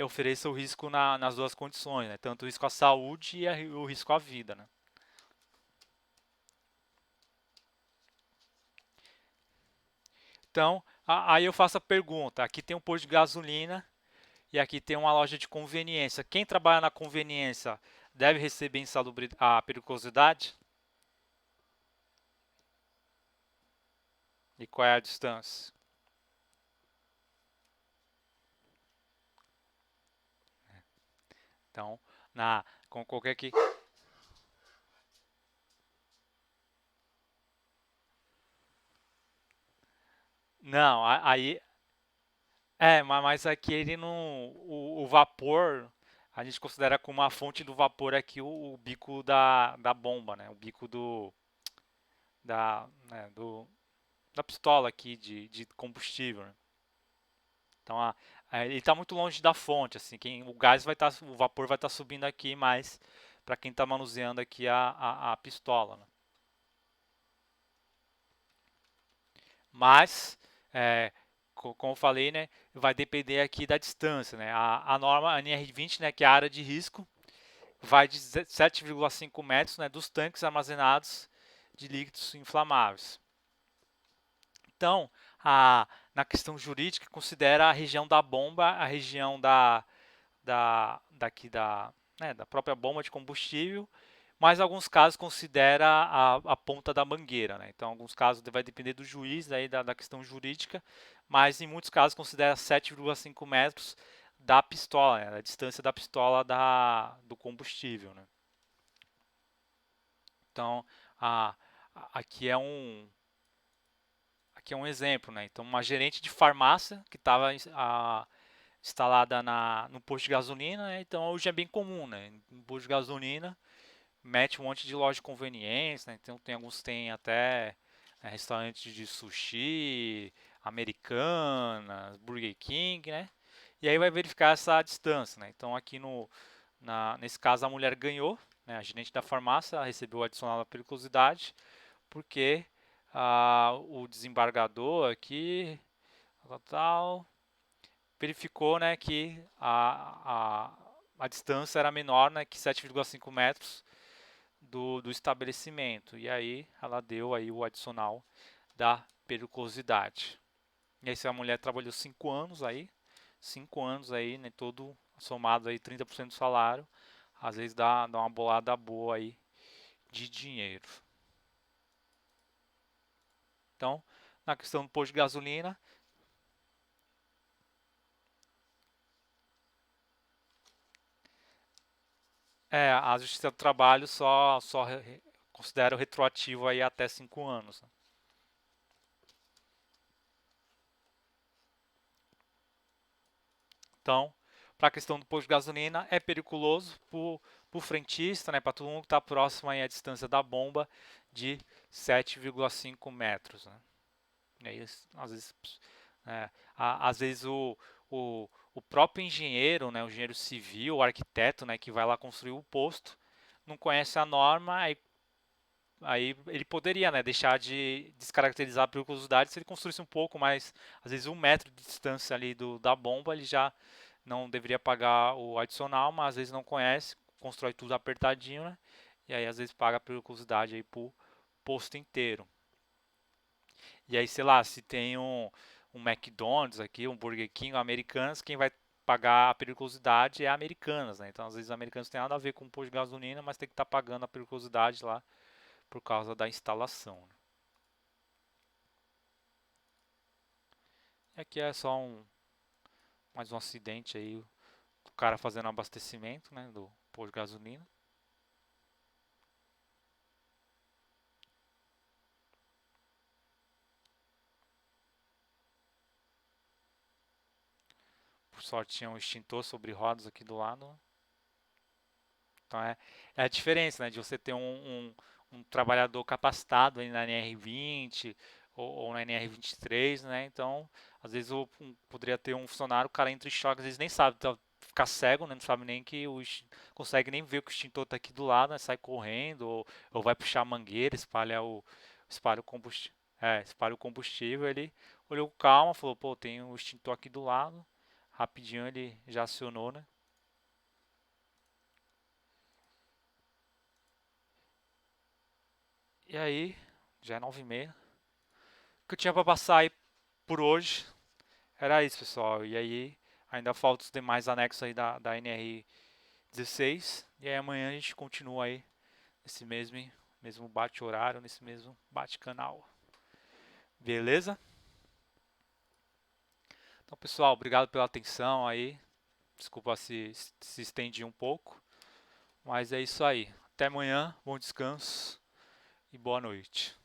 ofereça o risco nas duas condições, né? Tanto o risco à saúde e o risco à vida, né? Então, aí eu faço a pergunta: aqui tem um posto de gasolina e aqui tem uma loja de conveniência. Quem trabalha na conveniência deve receber a periculosidade? E qual é a distância? Então, com qualquer que. Não, aí. Mas aqui ele não. O vapor, a gente considera como a fonte do vapor aqui o bico da bomba, né? O bico da pistola aqui de combustível. Né? Então ele está muito longe da fonte, assim, o vapor vai estar subindo aqui mais para quem está manuseando aqui a pistola. Né? Mas, é, como eu falei, né, vai depender aqui da distância. Né? A norma a NR20, né, que é a área de risco, vai de 7,5 metros né, dos tanques armazenados de líquidos inflamáveis. Então, na questão jurídica, considera a região da bomba a região daqui da própria bomba de combustível, mas em alguns casos considera a ponta da mangueira. Né? Então, em alguns casos vai depender do juiz aí, da questão jurídica, mas em muitos casos considera 7,5 metros da pistola, né? Da distância da pistola do combustível. Né? Então, a, aqui é um exemplo. Né? Então, uma gerente de farmácia que estava instalada no posto de gasolina, né? Então hoje é bem comum, né? No posto de gasolina mete um monte de loja de conveniência, né? Então tem alguns tem até restaurantes de sushi, Americanas, Burger King, né? E aí vai verificar essa distância, né? Então aqui nesse caso a mulher ganhou, né? A gerente da farmácia recebeu o adicional da periculosidade, porque o desembargador aqui Tal. Verificou, né, que a distância era menor, né, que 7,5 metros do estabelecimento. E aí ela deu aí o adicional da periculosidade. E aí se a mulher trabalhou 5 anos aí, 5 anos aí, né, todo somado aí 30% do salário, às vezes dá uma bolada boa aí de dinheiro. Então, na questão do posto de gasolina, a Justiça do Trabalho só considera o retroativo aí até 5 anos. Né? Então, para a questão do posto de gasolina, é periculoso para o frentista, né, para todo mundo que está próximo aí à distância da bomba de 7,5 metros. Né? E aí, às vezes o próprio engenheiro, né, o engenheiro civil, o arquiteto, né, que vai lá construir o posto, não conhece a norma, aí ele poderia, né, deixar de descaracterizar a periculosidade se ele construísse um pouco mais, às vezes 1 metro de distância ali da bomba, ele já não deveria pagar o adicional, mas às vezes não conhece, constrói tudo apertadinho, né, e aí às vezes paga a periculosidade aí pro posto inteiro. E aí, sei lá, se tem um McDonald's aqui, um Burger King, um Americanas, quem vai pagar a periculosidade é a Americanas, né? Então, às vezes, a Americanas tem nada a ver com o posto de gasolina, mas tem que estar pagando a periculosidade lá por causa da instalação. Né? E aqui é só mais um acidente aí, o cara fazendo abastecimento, né, do posto de gasolina. Por sorte tinha um extintor sobre rodas aqui do lado. Então é a diferença, né, de você ter um trabalhador capacitado aí na NR20 ou na NR23, né? Então, às vezes poderia ter um funcionário, o cara entra em choque, às vezes nem sabe, tá, ficar cego, né? Não sabe nem que consegue nem ver que o extintor está aqui do lado, né? Sai correndo ou vai puxar a mangueira, espalha o combustível. Espalha o combustível, ele olhou com calma, falou, pô, tem um extintor aqui do lado. Rapidinho ele já acionou, né? E aí, já é 9h30. O que eu tinha para passar aí por hoje era isso, pessoal. E aí, ainda faltam os demais anexos aí da NR 16. E aí amanhã a gente continua aí nesse mesmo bate-horário, nesse mesmo bate-canal. Beleza? Então, pessoal, obrigado pela atenção aí. Desculpa se estendi um pouco. Mas é isso aí. Até amanhã, bom descanso e boa noite.